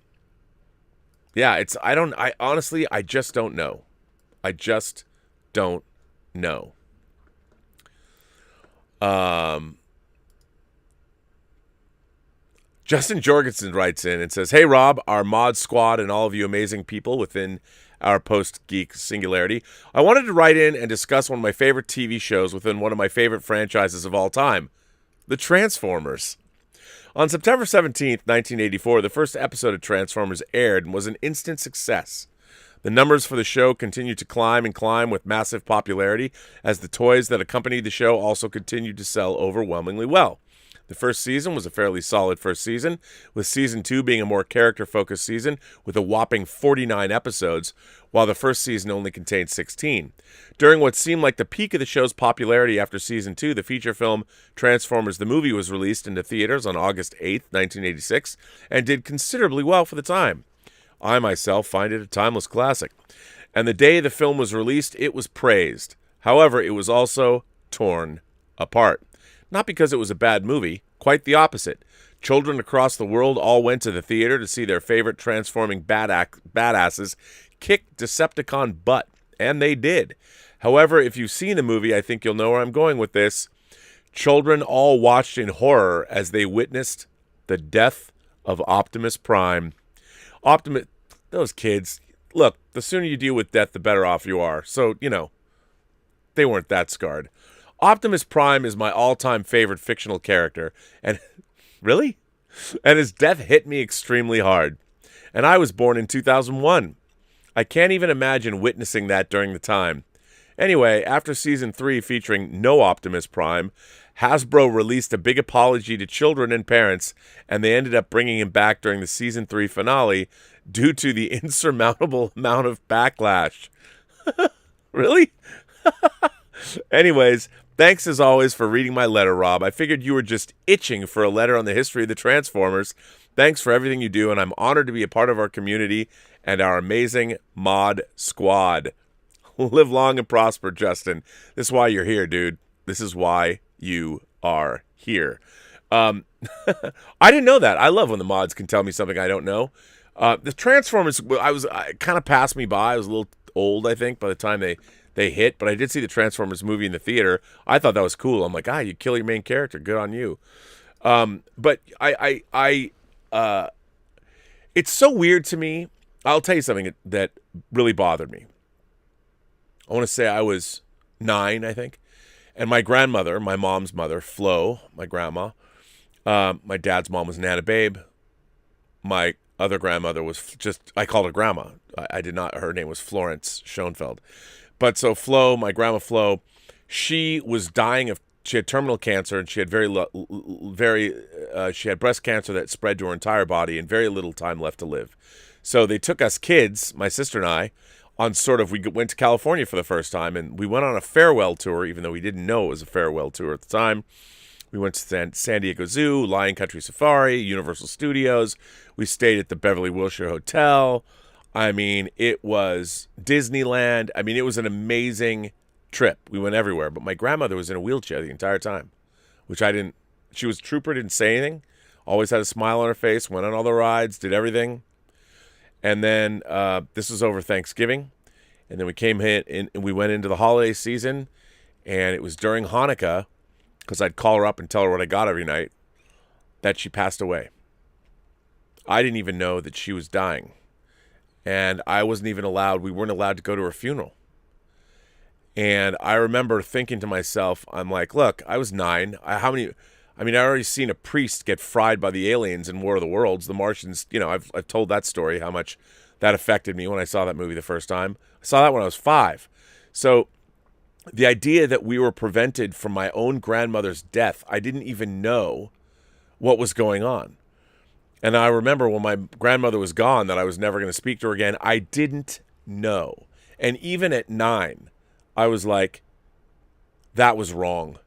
honestly just don't know. I just don't know. Justin Jorgensen writes in and says, "Hey Rob, our mod squad and all of you amazing people within our Post-Geek singularity. I wanted to write in and discuss one of my favorite TV shows within one of my favorite franchises of all time, The Transformers. On September 17th, 1984, the first episode of Transformers aired and was an instant success. The numbers for the show continued to climb and climb with massive popularity as the toys that accompanied the show also continued to sell overwhelmingly well. The first season was a fairly solid first season, with season 2 being a more character-focused season with a whopping 49 episodes, while the first season only contained 16. During what seemed like the peak of the show's popularity after season 2, the feature film Transformers the Movie was released into theaters on August 8th, 1986, and did considerably well for the time. I myself find it a timeless classic. And the day the film was released, it was praised. However, it was also torn apart. Not because it was a bad movie, quite the opposite. Children across the world all went to the theater to see their favorite transforming badasses kick Decepticon butt, and they did. However, if you've seen the movie, I think you'll know where I'm going with this. Children all watched in horror as they witnessed the death of Optimus Prime. Those kids, look, the sooner you deal with death, the better off you are. So, they weren't that scarred. Optimus Prime is my all-time favorite fictional character, and really? And his death hit me extremely hard. And I was born in 2001. I can't even imagine witnessing that during the time. Anyway, after season 3 featuring no Optimus Prime, Hasbro released a big apology to children and parents, and they ended up bringing him back during the season 3 finale due to the insurmountable amount of backlash. Really? Anyways, thanks as always for reading my letter, Rob. I figured you were just itching for a letter on the history of the Transformers. Thanks for everything you do, and I'm honored to be a part of our community and our amazing mod squad. Live long and prosper, Justin. This is why you're here, dude. This is why you are here. I didn't know that. I love when the mods can tell me something I don't know. The Transformers, I kind of passed me by. I was a little old, I think, by the time they hit. But I did see the Transformers movie in the theater. I thought that was cool. I'm like, you kill your main character. Good on you. But it's so weird to me. I'll tell you something that really bothered me. I want to say I was 9, I think. And my grandmother, my mom's mother, Flo, my grandma, my dad's mom was Nana Babe. My other grandmother was I called her grandma. I did not, her name was Florence Schoenfeld. But so Flo, my grandma Flo, she was dying she had terminal cancer, and she had she had breast cancer that spread to her entire body and very little time left to live. So they took us kids, my sister and I, on we went to California for the first time, and we went on a farewell tour, even though we didn't know it was a farewell tour at the time. We went to San Diego Zoo, Lion Country Safari, Universal Studios. We stayed at the Beverly Wilshire Hotel. I mean, it was Disneyland. I mean, it was an amazing trip. We went everywhere, but my grandmother was in a wheelchair the entire time, which she was a trooper, didn't say anything, always had a smile on her face, went on all the rides, did everything. And then this was over Thanksgiving, and then we came and we went into the holiday season, and it was during Hanukkah, because I'd call her up and tell her what I got every night, that she passed away. I didn't even know that she was dying, and we weren't allowed to go to her funeral. And I remember thinking to myself, I'm like, look, I was 9. I already seen a priest get fried by the aliens in War of the Worlds. The Martians, I've told that story, how much that affected me when I saw that movie the first time. I saw that when I was 5. So the idea that we were prevented from my own grandmother's death, I didn't even know what was going on. And I remember when my grandmother was gone that I was never going to speak to her again. I didn't know. And even at 9, I was like, that was wrong.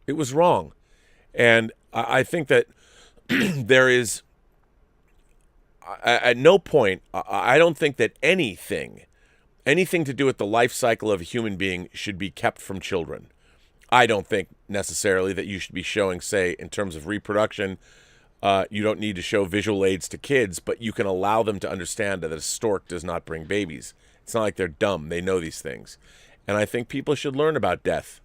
It was wrong. And I think that there is, at no point, I don't think that anything to do with the life cycle of a human being should be kept from children. I don't think necessarily that you should be showing, say, in terms of reproduction, you don't need to show visual aids to kids, but you can allow them to understand that a stork does not bring babies. It's not like they're dumb. They know these things. And I think people should learn about death.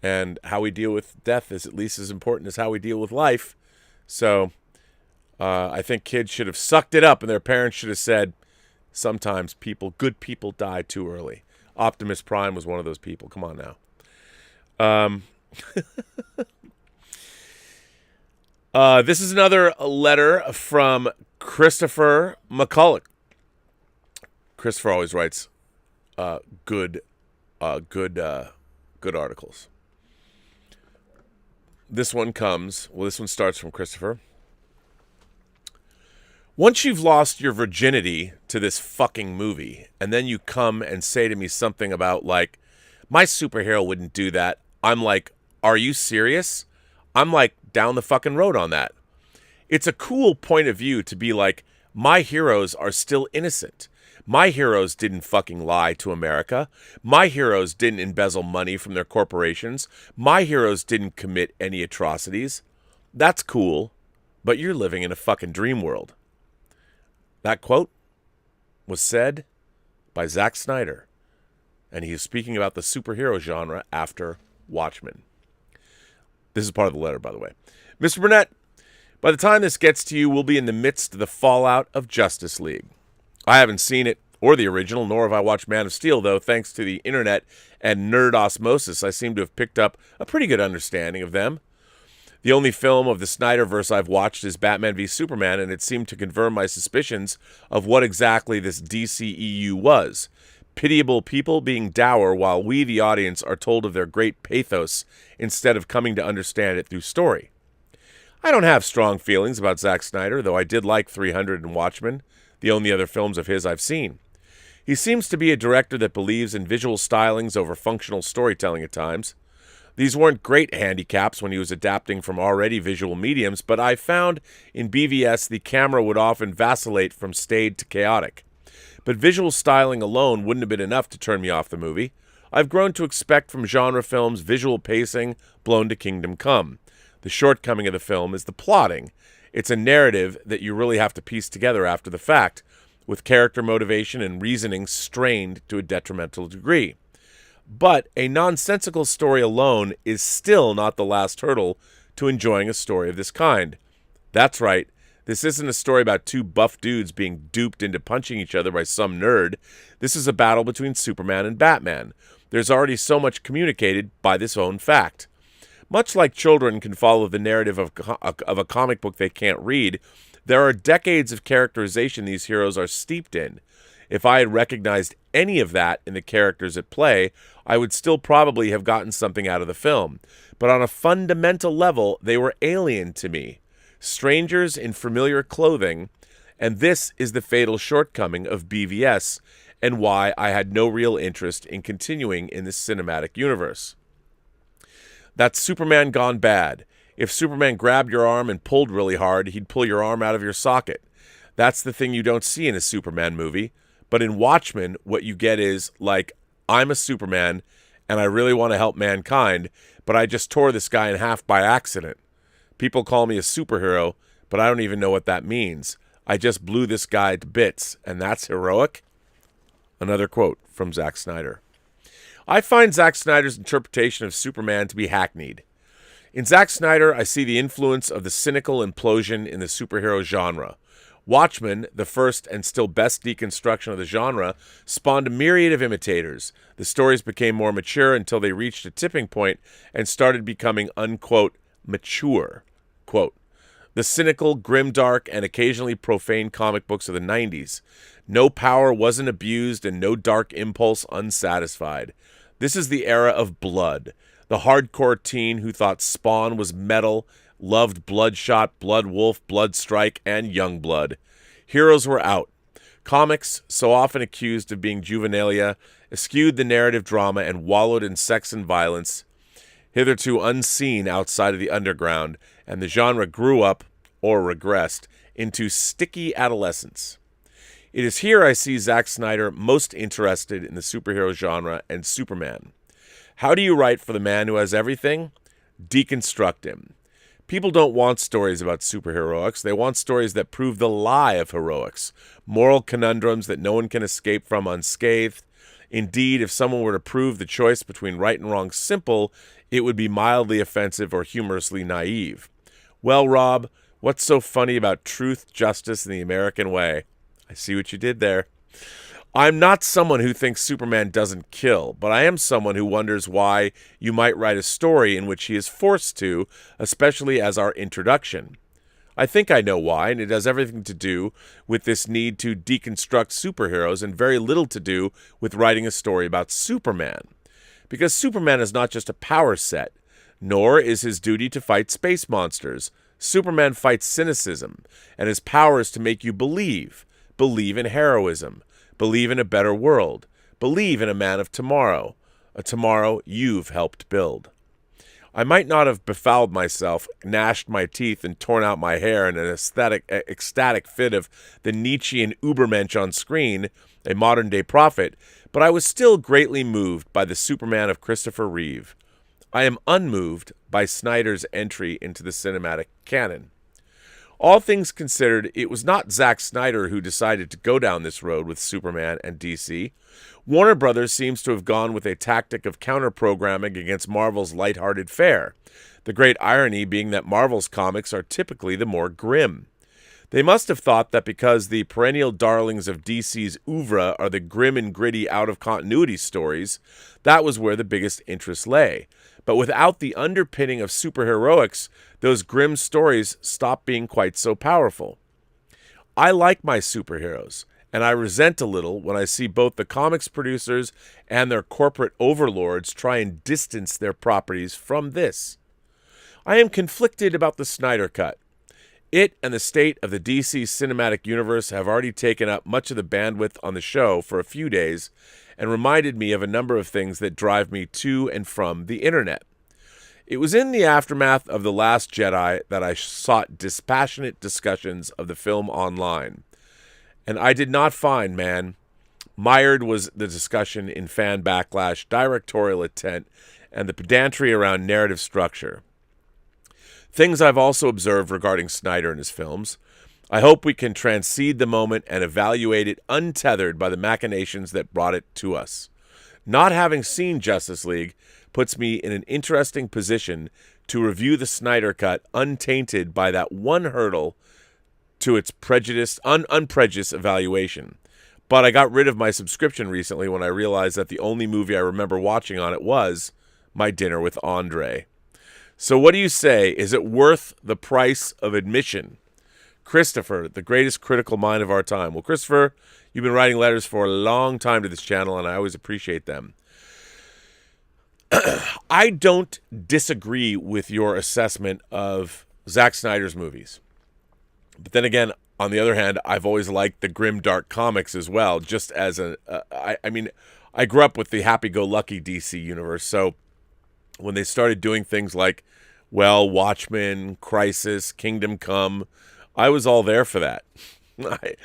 And how we deal with death is at least as important as how we deal with life. So I think kids should have sucked it up, and their parents should have said, sometimes good people die too early. Optimus Prime was one of those people. Come on now. This is another letter from Christopher McCulloch. Christopher always writes good articles. This one starts from Christopher. Once you've lost your virginity to this fucking movie, and then you come and say to me something about, like, my superhero wouldn't do that, I'm like, are you serious? I'm like, down the fucking road on that. It's a cool point of view to be like, my heroes are still innocent. My heroes didn't fucking lie to America. My heroes didn't embezzle money from their corporations. My heroes didn't commit any atrocities. That's cool, but you're living in a fucking dream world. That quote was said by Zack Snyder, and he is speaking about the superhero genre after Watchmen. This is part of the letter, by the way. Mr. Burnett, by the time this gets to you, we'll be in the midst of the fallout of Justice League. I haven't seen it or the original, nor have I watched Man of Steel, though thanks to the internet and nerd osmosis, I seem to have picked up a pretty good understanding of them. The only film of the Snyderverse I've watched is Batman v Superman, and it seemed to confirm my suspicions of what exactly this DCEU was. Pitiable people being dour while we, the audience, are told of their great pathos instead of coming to understand it through story. I don't have strong feelings about Zack Snyder, though I did like 300 and Watchmen, the only other films of his I've seen. He seems to be a director that believes in visual stylings over functional storytelling at times. These weren't great handicaps when he was adapting from already visual mediums, but I found in BVS the camera would often vacillate from staid to chaotic. But visual styling alone wouldn't have been enough to turn me off the movie. I've grown to expect from genre films visual pacing blown to kingdom come. The shortcoming of the film is the plotting. It's a narrative that you really have to piece together after the fact, with character motivation and reasoning strained to a detrimental degree. But a nonsensical story alone is still not the last hurdle to enjoying a story of this kind. That's right, this isn't a story about two buff dudes being duped into punching each other by some nerd. This is a battle between Superman and Batman. There's already so much communicated by this own fact. Much like children can follow the narrative of a comic book they can't read, there are decades of characterization these heroes are steeped in. If I had recognized any of that in the characters at play, I would still probably have gotten something out of the film. But on a fundamental level, they were alien to me. Strangers in familiar clothing, and this is the fatal shortcoming of BVS and why I had no real interest in continuing in this cinematic universe. That's Superman gone bad. If Superman grabbed your arm and pulled really hard, he'd pull your arm out of your socket. That's the thing you don't see in a Superman movie. But in Watchmen, what you get is, like, I'm a Superman, and I really want to help mankind, but I just tore this guy in half by accident. People call me a superhero, but I don't even know what that means. I just blew this guy to bits, and that's heroic? Another quote from Zack Snyder. I find Zack Snyder's interpretation of Superman to be hackneyed. In Zack Snyder, I see the influence of the cynical implosion in the superhero genre. Watchmen, the first and still best deconstruction of the genre, spawned a myriad of imitators. The stories became more mature until they reached a tipping point and started becoming, unquote, mature. Quote, the cynical, grimdark, and occasionally profane comic books of the 90s. No power wasn't abused and no dark impulse unsatisfied. This is the era of blood. The hardcore teen who thought Spawn was metal, loved Bloodshot, Bloodwolf, Bloodstrike, and Youngblood. Heroes were out. Comics, so often accused of being juvenilia, eschewed the narrative drama and wallowed in sex and violence, hitherto unseen outside of the underground, and the genre grew up, or regressed, into sticky adolescence. It is here I see Zack Snyder most interested in the superhero genre and Superman. How do you write for the man who has everything? Deconstruct him. People don't want stories about superheroics. They want stories that prove the lie of heroics, moral conundrums that no one can escape from unscathed. Indeed, if someone were to prove the choice between right and wrong simple, it would be mildly offensive or humorously naive. Well, Rob, what's so funny about truth, justice, and the American way? I see what you did there. I'm not someone who thinks Superman doesn't kill, but I am someone who wonders why you might write a story in which he is forced to, especially as our introduction. I think I know why, and it has everything to do with this need to deconstruct superheroes and very little to do with writing a story about Superman. Because Superman is not just a power set, nor is his duty to fight space monsters. Superman fights cynicism, and his power is to make you believe in heroism, believe in a better world, believe in a man of tomorrow, a tomorrow you've helped build. I might not have befouled myself, gnashed my teeth, and torn out my hair in an ecstatic fit of the Nietzschean Ubermensch on screen, a modern-day prophet, but I was still greatly moved by the Superman of Christopher Reeve. I am unmoved by Snyder's entry into the cinematic canon. All things considered, it was not Zack Snyder who decided to go down this road with Superman and DC. Warner Brothers seems to have gone with a tactic of counter-programming against Marvel's lighthearted fare, the great irony being that Marvel's comics are typically the more grim. They must have thought that because the perennial darlings of DC's oeuvre are the grim and gritty out-of-continuity stories, that was where the biggest interest lay. But without the underpinning of superheroics, those grim stories stop being quite so powerful. I like my superheroes, and I resent a little when I see both the comics producers and their corporate overlords try and distance their properties from this. I am conflicted about the Snyder Cut. It and the state of the DC cinematic universe have already taken up much of the bandwidth on the show for a few days and reminded me of a number of things that drive me to and from the internet. It was in the aftermath of The Last Jedi that I sought dispassionate discussions of the film online. And I did not find, man. Mired was the discussion in fan backlash, directorial intent, and the pedantry around narrative structure. Things I've also observed regarding Snyder and his films. I hope we can transcend the moment and evaluate it untethered by the machinations that brought it to us. Not having seen Justice League puts me in an interesting position to review the Snyder Cut untainted by that one hurdle to its unprejudiced evaluation. But I got rid of my subscription recently when I realized that the only movie I remember watching on it was My Dinner with Andre. So what do you say? Is it worth the price of admission? Christopher, the greatest critical mind of our time. Well, Christopher, you've been writing letters for a long time to this channel, and I always appreciate them. I don't disagree with your assessment of Zack Snyder's movies. But then again, on the other hand, I've always liked the grim, dark comics as well, just as I grew up with the happy-go-lucky DC universe, so when they started doing things like, well, Watchmen, Crisis, Kingdom Come, I was all there for that. But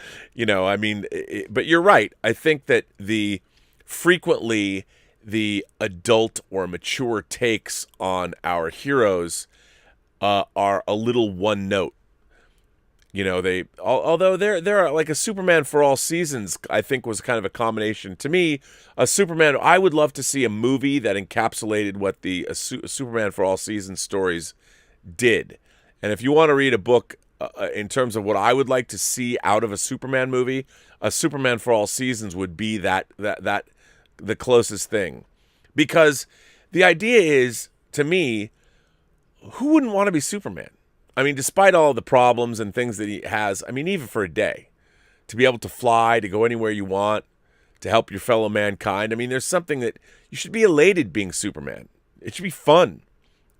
you're right. I think that frequently the adult or mature takes on our heroes are a little one note. Although there are like a Superman for All Seasons, I think was kind of a combination. To me, a Superman, I would love to see a movie that encapsulated what the Superman for All Seasons stories did. And if you want to read a book in terms of what I would like to see out of a Superman movie, a Superman for All Seasons would be that the closest thing. Because the idea is, to me, who wouldn't want to be Superman? I mean, despite all the problems and things that he has, I mean, even for a day, to be able to fly, to go anywhere you want, to help your fellow mankind. I mean, there's something that you should be elated being Superman. It should be fun.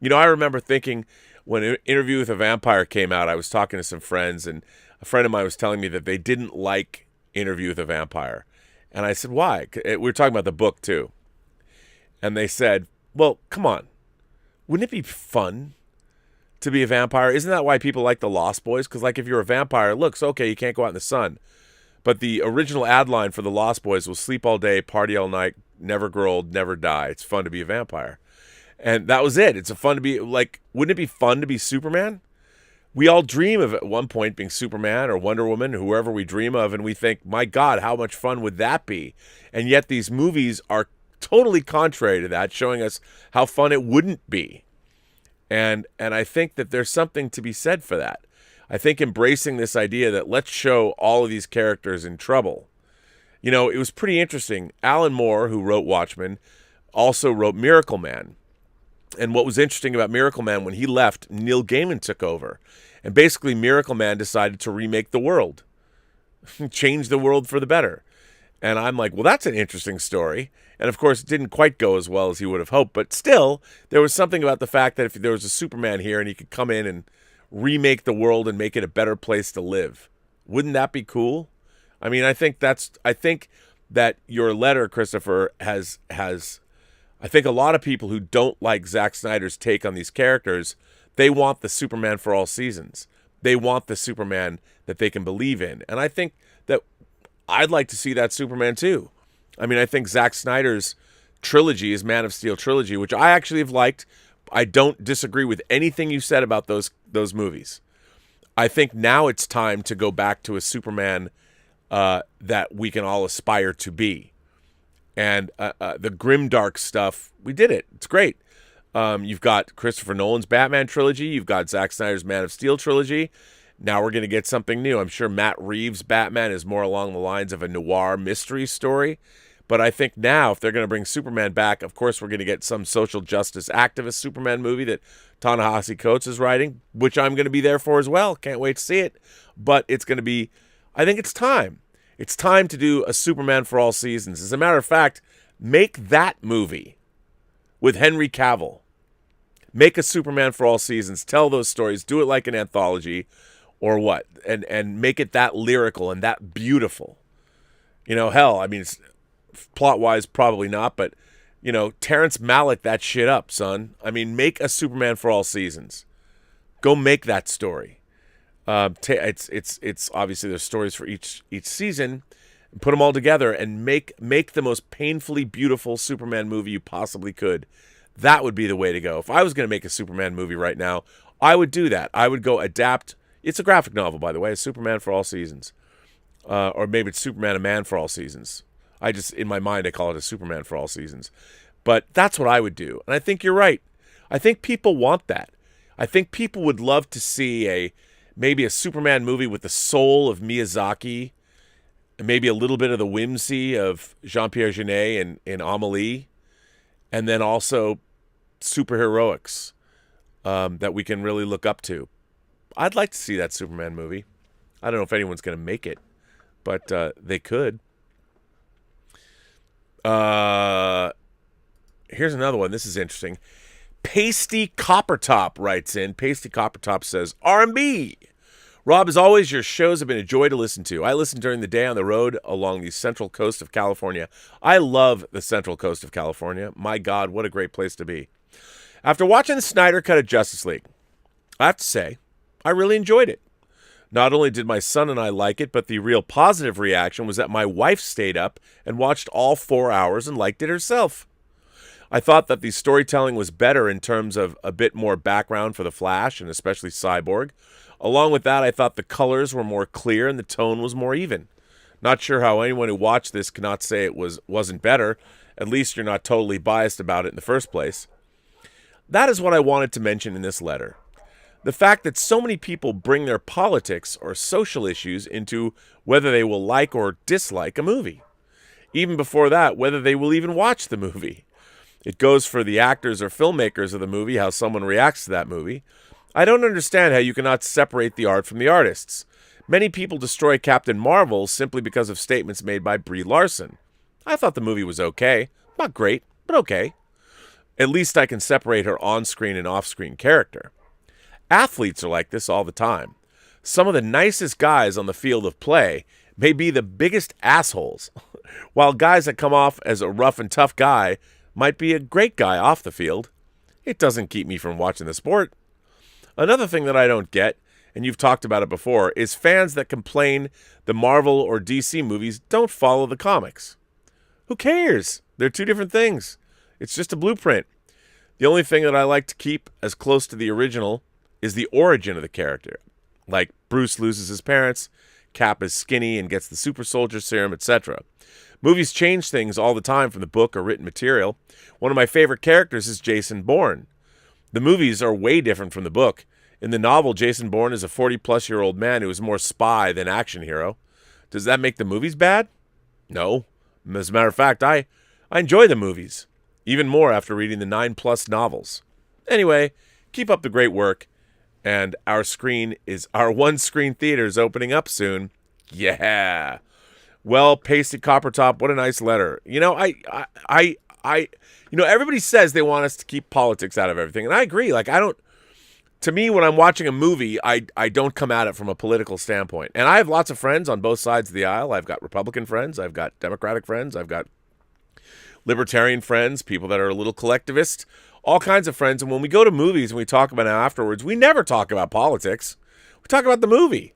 I remember thinking when Interview with a Vampire came out, I was talking to some friends, and a friend of mine was telling me that they didn't like Interview with a Vampire. And I said, why? We were talking about the book, too. And they said, well, come on. Wouldn't it be fun to be a vampire? Isn't that why people like the Lost Boys? Because, like, if you're a vampire, look, okay, you can't go out in the sun. But the original ad line for the Lost Boys was sleep all day, party all night, never grow old, never die. It's fun to be a vampire. And that was it. It's a fun to be, like, wouldn't it be fun to be Superman? We all dream of at one point being Superman or Wonder Woman, whoever we dream of, and we think, my God, how much fun would that be? And yet these movies are totally contrary to that, showing us how fun it wouldn't be. And I think that there's something to be said for that. I think embracing this idea that let's show all of these characters in trouble. It was pretty interesting. Alan Moore, who wrote Watchmen, also wrote Miracle Man. And what was interesting about Miracle Man, when he left, Neil Gaiman took over. And basically Miracle Man decided to remake the world. Change the world for the better. And I'm like, well, that's an interesting story. And, of course, it didn't quite go as well as he would have hoped. But still, there was something about the fact that if there was a Superman here and he could come in and remake the world and make it a better place to live, wouldn't that be cool? I mean, I think that your letter, Christopher, has I think a lot of people who don't like Zack Snyder's take on these characters, they want the Superman for All Seasons. They want the Superman that they can believe in. And I think that I'd like to see that Superman too. I mean, I think Zack Snyder's trilogy, his Man of Steel trilogy, which I actually have liked. I don't disagree with anything you said about those movies. I think now it's time to go back to a Superman that we can all aspire to be. And the grimdark stuff, we did it. It's great. You've got Christopher Nolan's Batman trilogy. You've got Zack Snyder's Man of Steel trilogy. Now we're going to get something new. I'm sure Matt Reeves' Batman is more along the lines of a noir mystery story. But I think now, if they're going to bring Superman back, of course, we're going to get some social justice activist Superman movie that Ta-Nehisi Coates is writing, which I'm going to be there for as well. Can't wait to see it. But it's going to be, I think it's time. It's time to do a Superman for All Seasons. As a matter of fact, make that movie with Henry Cavill. Make a Superman for All Seasons. Tell those stories. Do it like an anthology or what. And make it that lyrical and that beautiful. Hell, I mean, plot-wise, probably not, but, Terrence Malick that shit up, son. I mean, make a Superman for All Seasons. Go make that story. It's obviously there's stories for each season. Put them all together and make the most painfully beautiful Superman movie you possibly could. That would be the way to go. If I was going to make a Superman movie right now, I would do that. I would go adapt. It's a graphic novel, by the way, Superman for All Seasons. Or maybe it's Superman, a Man for All Seasons. In my mind, I call it a Superman for All Seasons. But that's what I would do. And I think you're right. I think people want that. I think people would love to see maybe a Superman movie with the soul of Miyazaki, and maybe a little bit of the whimsy of Jean-Pierre Jeunet and Amélie, and then also superheroics that we can really look up to. I'd like to see that Superman movie. I don't know if anyone's going to make it, but they could. Here's another one. This is interesting. Pasty Coppertop writes in. Pasty Coppertop says, R&B. Rob, as always, your shows have been a joy to listen to. I listen during the day on the road along the central coast of California. I love the central coast of California. My God, what a great place to be. After watching the Snyder Cut of Justice League, I have to say, I really enjoyed it. Not only did my son and I like it, but the real positive reaction was that my wife stayed up and watched all 4 hours and liked it herself. I thought that the storytelling was better in terms of a bit more background for the Flash and especially Cyborg. Along with that, I thought the colors were more clear and the tone was more even. Not sure how anyone who watched this cannot say it wasn't better. At least you're not totally biased about it in the first place. That is what I wanted to mention in this letter. The fact that so many people bring their politics or social issues into whether they will like or dislike a movie. Even before that, whether they will even watch the movie. It goes for the actors or filmmakers of the movie, how someone reacts to that movie. I don't understand how you cannot separate the art from the artists. Many people destroy Captain Marvel simply because of statements made by Brie Larson. I thought the movie was okay. Not great, but okay. At least I can separate her on-screen and off-screen character. Athletes are like this all the time. Some of the nicest guys on the field of play may be the biggest assholes, while guys that come off as a rough and tough guy might be a great guy off the field. It doesn't keep me from watching the sport. Another thing that I don't get, and you've talked about it before, is fans that complain the Marvel or DC movies don't follow the comics. Who cares? They're two different things. It's just a blueprint. The only thing that I like to keep as close to the original is the origin of the character. Like Bruce loses his parents, Cap is skinny and gets the super soldier serum, etc. Movies change things all the time from the book or written material. One of my favorite characters is Jason Bourne. The movies are way different from the book. In the novel, Jason Bourne is a 40-plus-year-old man who is more spy than action hero. Does that make the movies bad? No. As a matter of fact, I enjoy the movies. Even more after reading the 9-plus novels. Anyway, keep up the great work. And our one-screen theater is opening up soon. Yeah. Well, Pasty Coppertop, what a nice letter. You know, everybody says they want us to keep politics out of everything, and I agree. To me, when I'm watching a movie, I don't come at it from a political standpoint. And I have lots of friends on both sides of the aisle. I've got Republican friends, I've got Democratic friends, I've got libertarian friends, people that are a little collectivist, all kinds of friends. And when we go to movies and we talk about it afterwards, we never talk about politics. We talk about the movie.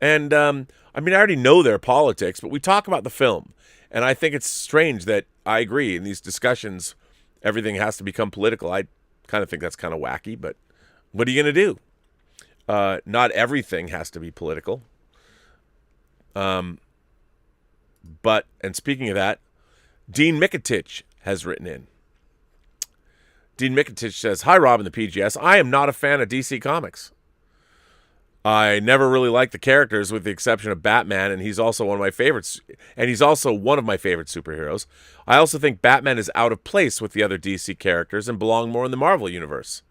And, I already know their politics, but we talk about the film. And I think it's strange that I agree in these discussions, everything has to become political. I kind of think that's kind of wacky, but what are you going to do? Not everything has to be political. And speaking of that, Dean Mikitich has written in. Dean Mikitich says, Hi, Rob and the PGS. I am not a fan of DC Comics. I never really liked the characters with the exception of Batman, and he's also one of my favorites. And he's also one of my favorite superheroes. I also think Batman is out of place with the other DC characters and belong more in the Marvel universe.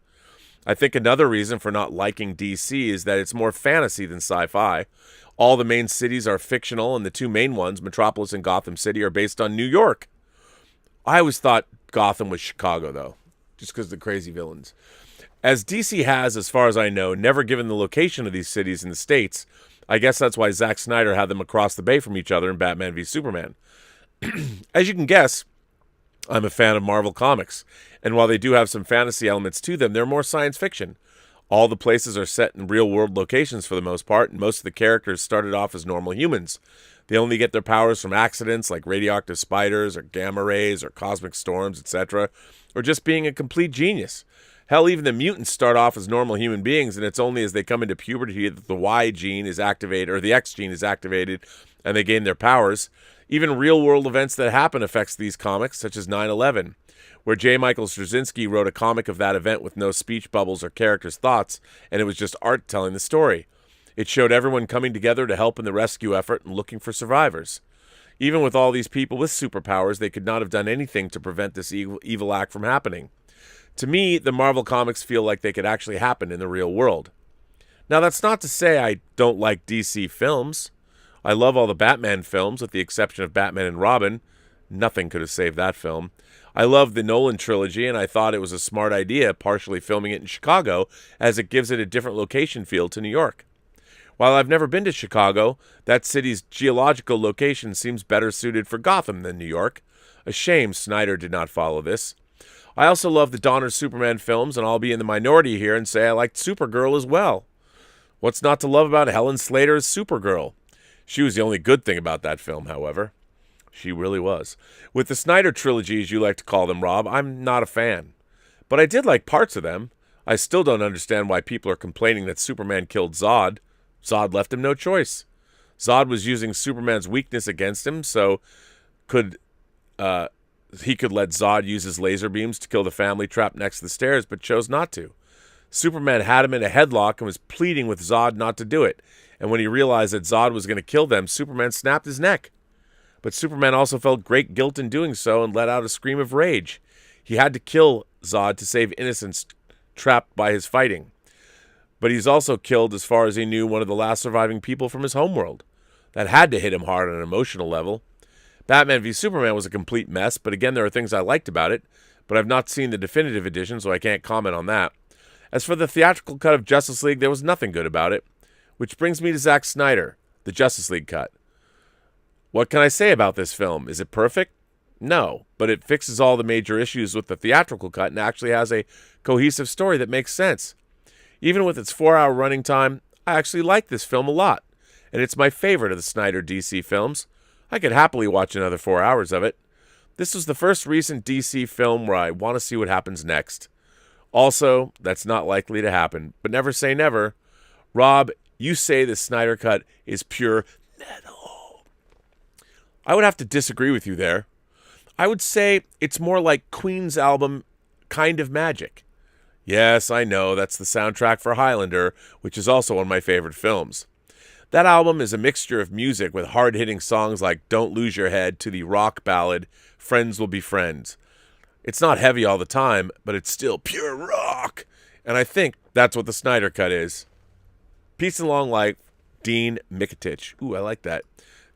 I think another reason for not liking DC is that it's more fantasy than sci-fi. All the main cities are fictional, and the two main ones, Metropolis and Gotham City, are based on New York. I always thought Gotham was Chicago, though, just because of the crazy villains. As DC has, as far as I know, never given the location of these cities in the States, I guess that's why Zack Snyder had them across the bay from each other in Batman v Superman. As you can guess, I'm a fan of Marvel Comics, and while they do have some fantasy elements to them, they're more science fiction. All the places are set in real-world locations for the most part, and most of the characters started off as normal humans. They only get their powers from accidents like radioactive spiders or gamma rays or cosmic storms, etc., or just being a complete genius. Hell, even the mutants start off as normal human beings, and it's only as they come into puberty that the Y gene is activated, or the X gene is activated, and they gain their powers. Even real-world events that happen affects these comics, such as 9/11, where J. Michael Straczynski wrote a comic of that event with no speech bubbles or characters' thoughts, and it was just art telling the story. It showed everyone coming together to help in the rescue effort and looking for survivors. Even with all these people with superpowers, they could not have done anything to prevent this evil act from happening. To me, the Marvel comics feel like they could actually happen in the real world. Now, that's not to say I don't like DC films. I love all the Batman films, with the exception of Batman and Robin. Nothing could have saved that film. I love the Nolan trilogy, and I thought it was a smart idea, partially filming it in Chicago, as it gives it a different location feel to New York. While I've never been to Chicago, that city's geological location seems better suited for Gotham than New York. A shame Snyder did not follow this. I also love the Donner Superman films, and I'll be in the minority here and say I liked Supergirl as well. What's not to love about Helen Slater's Supergirl? She was the only good thing about that film, however. She really was. With the Snyder trilogy, as you like to call them, Rob, I'm not a fan. But I did like parts of them. I still don't understand why people are complaining that Superman killed Zod. Zod left him no choice. Zod was using Superman's weakness against him, so he could let Zod use his laser beams to kill the family trapped next to the stairs, but chose not to. Superman had him in a headlock and was pleading with Zod not to do it. And when he realized that Zod was going to kill them, Superman snapped his neck. But Superman also felt great guilt in doing so and let out a scream of rage. He had to kill Zod to save innocents trapped by his fighting. But he's also killed, as far as he knew, one of the last surviving people from his homeworld. That had to hit him hard on an emotional level. Batman v Superman was a complete mess, but again, there are things I liked about it. But I've not seen the definitive edition, so I can't comment on that. As for the theatrical cut of Justice League, there was nothing good about it. Which brings me to Zack Snyder, the Justice League cut. What can I say about this film? Is it perfect? No, but it fixes all the major issues with the theatrical cut and actually has a cohesive story that makes sense. Even with its 4-hour running time, I actually like this film a lot, and it's my favorite of the Snyder DC films. I could happily watch another 4 hours of it. This was the first recent DC film where I want to see what happens next. Also, that's not likely to happen, but never say never. Rob, you say the Snyder cut is pure metal. I would have to disagree with you there. I would say it's more like Queen's album Kind of Magic. Yes, I know, that's the soundtrack for Highlander, which is also one of my favorite films. That album is a mixture of music with hard-hitting songs like Don't Lose Your Head to the rock ballad Friends Will Be Friends. It's not heavy all the time, but it's still pure rock. And I think that's what the Snyder cut is. Peace and long life, Dean Mikitich. Ooh, I like that.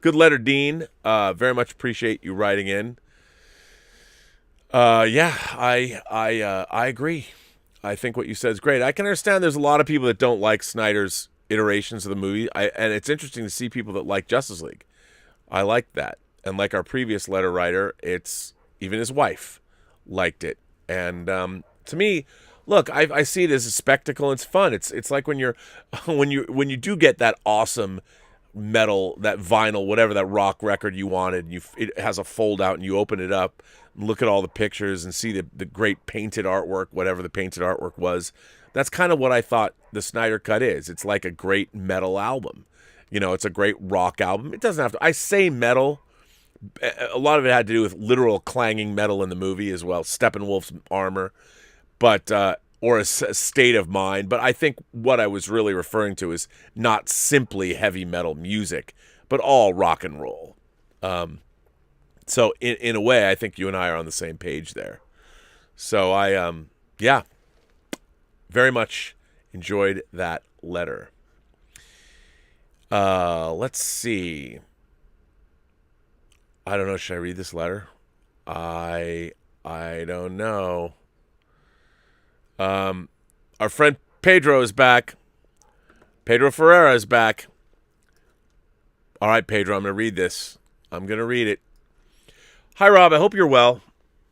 Good letter, Dean. Very much appreciate you writing in. I agree. I think what you said is great. I can understand there's a lot of people that don't like Snyder's iterations of the movie, and it's interesting to see people that like Justice League. I like that. And like our previous letter writer, it's even his wife liked it. And to me, look, I see it as a spectacle. It's fun. It's like when you do get that awesome metal, that vinyl, whatever, that rock record you wanted, and it has a fold out and you open it up and look at all the pictures and see the great painted artwork, whatever the painted artwork was. That's kind of what I thought the Snyder cut is. It's like a great metal album. You know, it's a great rock album. It doesn't have to, I say metal, a lot of it had to do with literal clanging metal in the movie as well, Steppenwolf's armor, but or a state of mind. But I think what I was really referring to is not simply heavy metal music, but all rock and roll. So in a way, I think you and I are on the same page there. So I, very much enjoyed that letter. Let's see. I don't know. Should I read this letter? I don't know. Our friend Pedro is back. Pedro Ferreira is back. All right, Pedro, I'm going to read this. I'm going to read it. Hi, Rob. I hope you're well.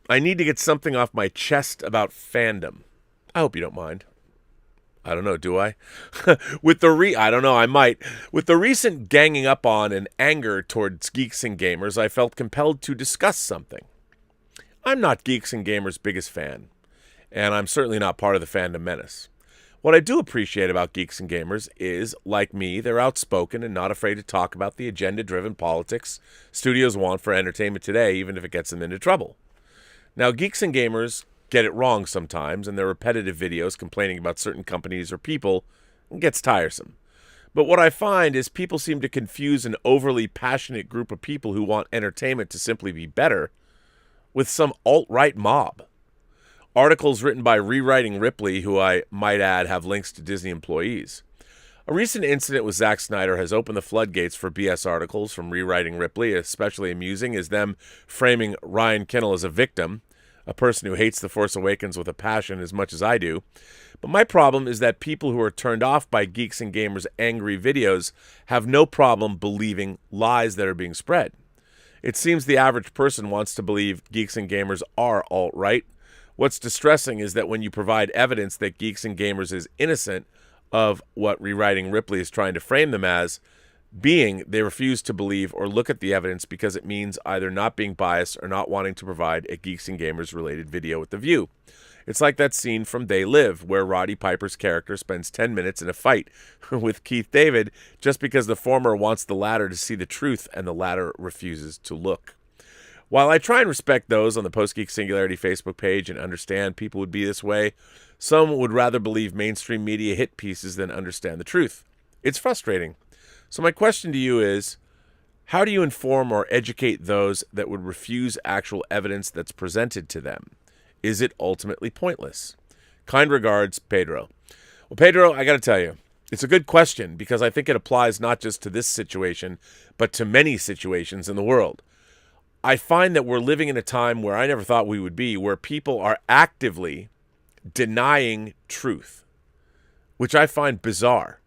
I need to get something off my chest about fandom. I hope you don't mind. I don't know, do I? I don't know, I might. With the recent ganging up on and anger towards geeks and gamers, I felt compelled to discuss something. I'm not Geeks and Gamers' biggest fan, and I'm certainly not part of the fandom menace. What I do appreciate about Geeks and Gamers is, like me, they're outspoken and not afraid to talk about the agenda-driven politics studios want for entertainment today, even if it gets them into trouble. Now, Geeks and Gamers get it wrong sometimes, and their repetitive videos complaining about certain companies or people gets tiresome. But what I find is people seem to confuse an overly passionate group of people who want entertainment to simply be better with some alt-right mob. Articles written by Rewriting Ripley, who I might add have links to Disney employees. A recent incident with Zack Snyder has opened the floodgates for BS articles from Rewriting Ripley. Especially amusing is them framing Ryan Kinnell as a victim, a person who hates The Force Awakens with a passion as much as I do. But my problem is that people who are turned off by Geeks and Gamers' angry videos have no problem believing lies that are being spread. It seems the average person wants to believe Geeks and Gamers are alt-right. What's distressing is that when you provide evidence that Geeks and Gamers is innocent of what Rewriting Ripley is trying to frame them as being, they refuse to believe or look at the evidence because it means either not being biased or not wanting to provide a Geeks and Gamers related video with The View. It's like that scene from They Live, where Roddy Piper's character spends 10 minutes in a fight with Keith David just because the former wants the latter to see the truth and the latter refuses to look. While I try and respect those on the Post-Geek Singularity Facebook page and understand people would be this way, some would rather believe mainstream media hit pieces than understand the truth. It's frustrating. So my question to you is, how do you inform or educate those that would refuse actual evidence that's presented to them? Is it ultimately pointless? Kind regards, Pedro. Well, Pedro, I got to tell you, it's a good question because I think it applies not just to this situation, but to many situations in the world. I find that we're living in a time where I never thought we would be, where people are actively denying truth, which I find bizarre.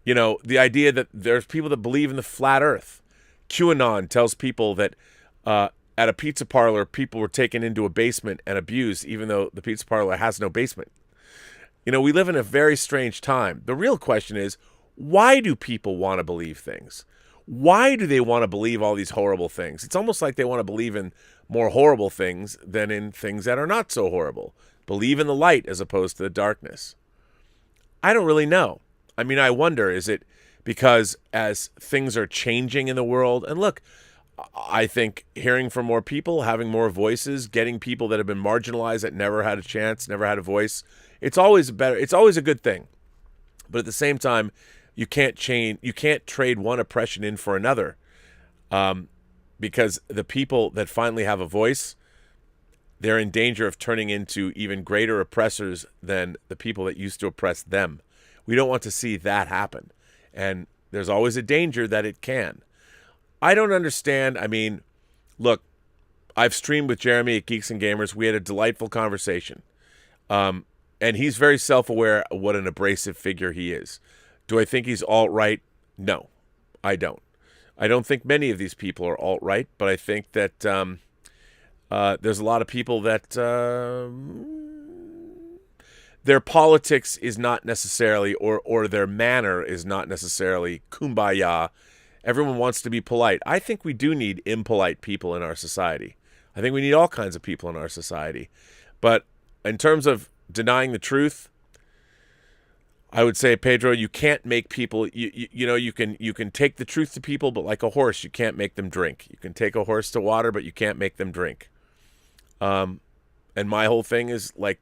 You know, the idea that there's people that believe in the flat earth. QAnon tells people that at a pizza parlor, people were taken into a basement and abused, even though the pizza parlor has no basement. You know, we live in a very strange time. The real question is, why do people want to believe things? Why do they want to believe all these horrible things? It's almost like they want to believe in more horrible things than in things that are not so horrible. Believe in the light as opposed to the darkness. I don't really know. I mean, I wonder, is it because as things are changing in the world, and look, I think hearing from more people, having more voices, getting people that have been marginalized that never had a chance, never had a voice, it's always better. It's always a good thing. But at the same time, you can't trade one oppression in for another, because the people that finally have a voice, they're in danger of turning into even greater oppressors than the people that used to oppress them. We don't want to see that happen. And there's always a danger that it can. I don't understand. I mean, look, I've streamed with Jeremy at Geeks and Gamers. We had a delightful conversation. And he's very self-aware of what an abrasive figure he is. Do I think he's alt-right? No, I don't. I don't think many of these people are alt-right, but I think that there's a lot of people that their politics is not necessarily, or their manner is not necessarily kumbaya. Everyone wants to be polite. I think we do need impolite people in our society. I think we need all kinds of people in our society. But in terms of denying the truth, I would say, Pedro, you can't make people, you can take the truth to people, but like a horse, you can't make them drink. You can take a horse to water, but you can't make them drink. And my whole thing is, like,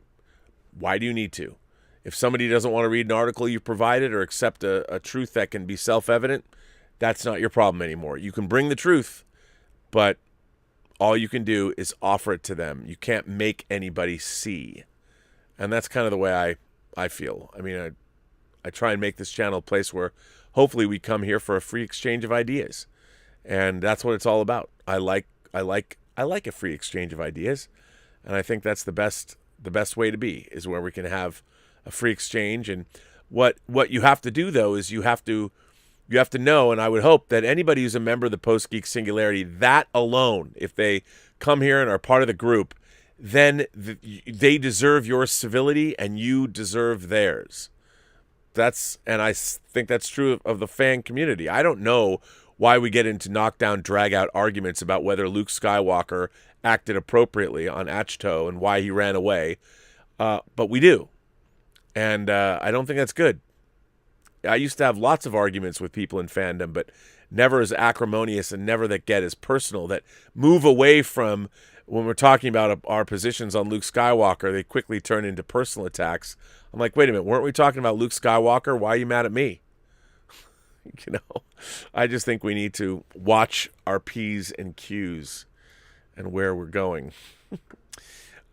why do you need to? If somebody doesn't want to read an article you provided or accept a truth that can be self-evident, that's not your problem anymore. You can bring the truth, but all you can do is offer it to them. You can't make anybody see. And that's kind of the way I feel. I mean, I try and make this channel a place where hopefully we come here for a free exchange of ideas. And that's what it's all about. I like a free exchange of ideas. And I think that's the best way to be, is where we can have a free exchange. And what you have to do, though, is you have to know, and I would hope that anybody who's a member of the Post-Geek Singularity, that alone, if they come here and are part of the group, then they deserve your civility and you deserve theirs. and I think that's true of the fan community. I don't know why we get into knockdown, drag-out arguments about whether Luke Skywalker acted appropriately on Achto and why he ran away, but we do, and I don't think that's good. I used to have lots of arguments with people in fandom, but never as acrimonious and never that get as personal, that move away from, when we're talking about our positions on Luke Skywalker, they quickly turn into personal attacks. I'm like, wait a minute, weren't we talking about Luke Skywalker? Why are you mad at me? I just think we need to watch our P's and Q's and where we're going.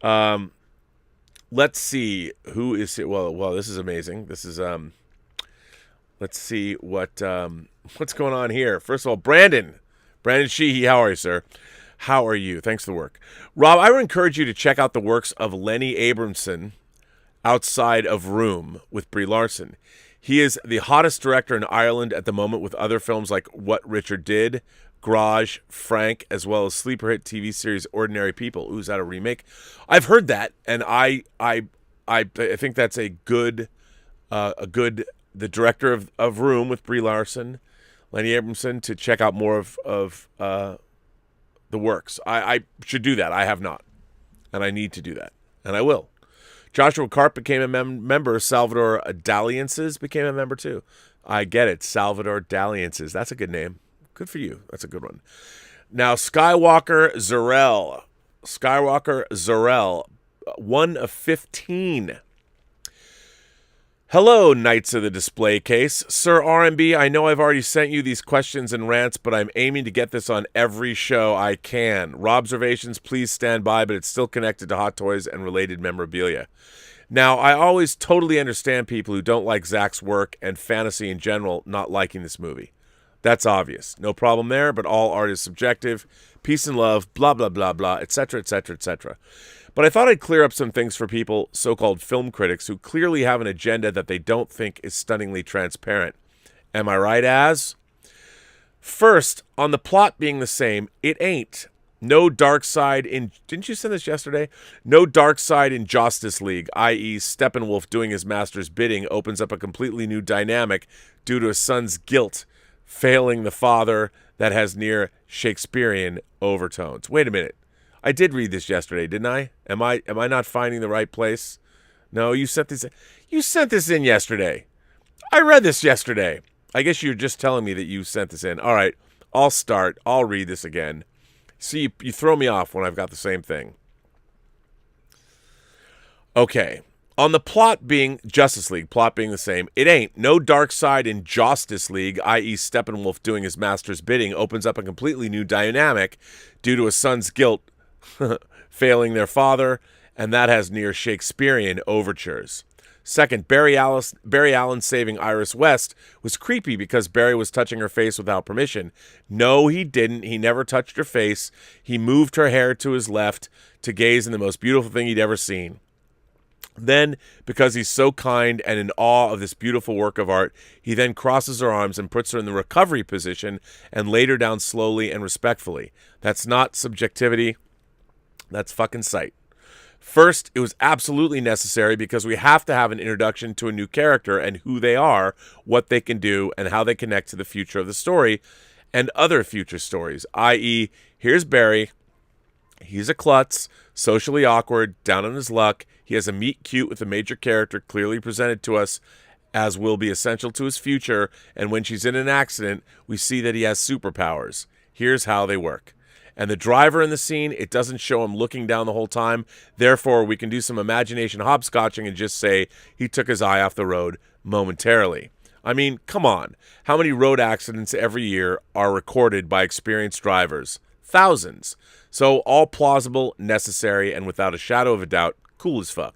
Let's see who is it. Well, this is amazing. This is let's see what's going on here. First of all, Brandon Sheehy, how are you, sir? How are you? Thanks for the work. Rob, I would encourage you to check out the works of Lenny Abramson outside of Room with Brie Larson. He is the hottest director in Ireland at the moment, with other films like What Richard Did, Garage, Frank, as well as sleeper hit TV series Ordinary People. Ooh, is that a remake? I've heard that, and I think that's a good the director of Room with Brie Larson, Lenny Abramson, to check out more of the works. I should do that. I have not, and I need to do that, and I will. Joshua Karp became a member. Salvador Dalliances became a member too. I get it. Salvador Dalliances. That's a good name. Good for you. That's a good one. Now, Skywalker Zarel, 1 of 15. Hello, Knights of the Display Case. Sir R&B, I know I've already sent you these questions and rants, but I'm aiming to get this on every show I can. Robservations, please stand by, but it's still connected to Hot Toys and related memorabilia. Now, I always totally understand people who don't like Zach's work and fantasy in general not liking this movie. That's obvious. No problem there, but all art is subjective. Peace and love, blah, blah, blah, blah, etc., etc., etc. But I thought I'd clear up some things for people, so-called film critics, who clearly have an agenda that they don't think is stunningly transparent. Am I right, Az? First, on the plot being the same, it ain't. No dark side in... Didn't you send this yesterday? No dark side in Justice League, i.e. Steppenwolf doing his master's bidding opens up a completely new dynamic due to a son's guilt failing the father that has near Shakespearean overtones. Wait a minute. I did read this yesterday, didn't I? Am I not finding the right place? No, you sent this in yesterday. I read this yesterday. I guess you're just telling me that you sent this in. All right, I'll start. I'll read this again. See, you throw me off when I've got the same thing. Okay. On the plot being Justice League, plot being the same, it ain't. No dark side in Justice League, i.e. Steppenwolf doing his master's bidding, opens up a completely new dynamic due to a son's guilt failing their father, and that has near Shakespearean overtures. Second, Barry Allen saving Iris West was creepy because Barry was touching her face without permission. No, he didn't. He never touched her face. He moved her hair to his left to gaze in the most beautiful thing he'd ever seen. Then, because he's so kind and in awe of this beautiful work of art, he then crosses her arms and puts her in the recovery position and laid her down slowly and respectfully. That's not subjectivity. That's fucking sight. First, it was absolutely necessary because we have to have an introduction to a new character and who they are, what they can do, and how they connect to the future of the story and other future stories, i.e., here's Barry. He's a klutz, socially awkward, down on his luck. He has a meet cute with a major character clearly presented to us as will be essential to his future, and when she's in an accident, we see that he has superpowers. Here's how they work. And the driver in the scene, it doesn't show him looking down the whole time. Therefore, we can do some imagination hopscotching and just say he took his eye off the road momentarily. I mean, come on. How many road accidents every year are recorded by experienced drivers? Thousands. So all plausible, necessary, and without a shadow of a doubt, cool as fuck.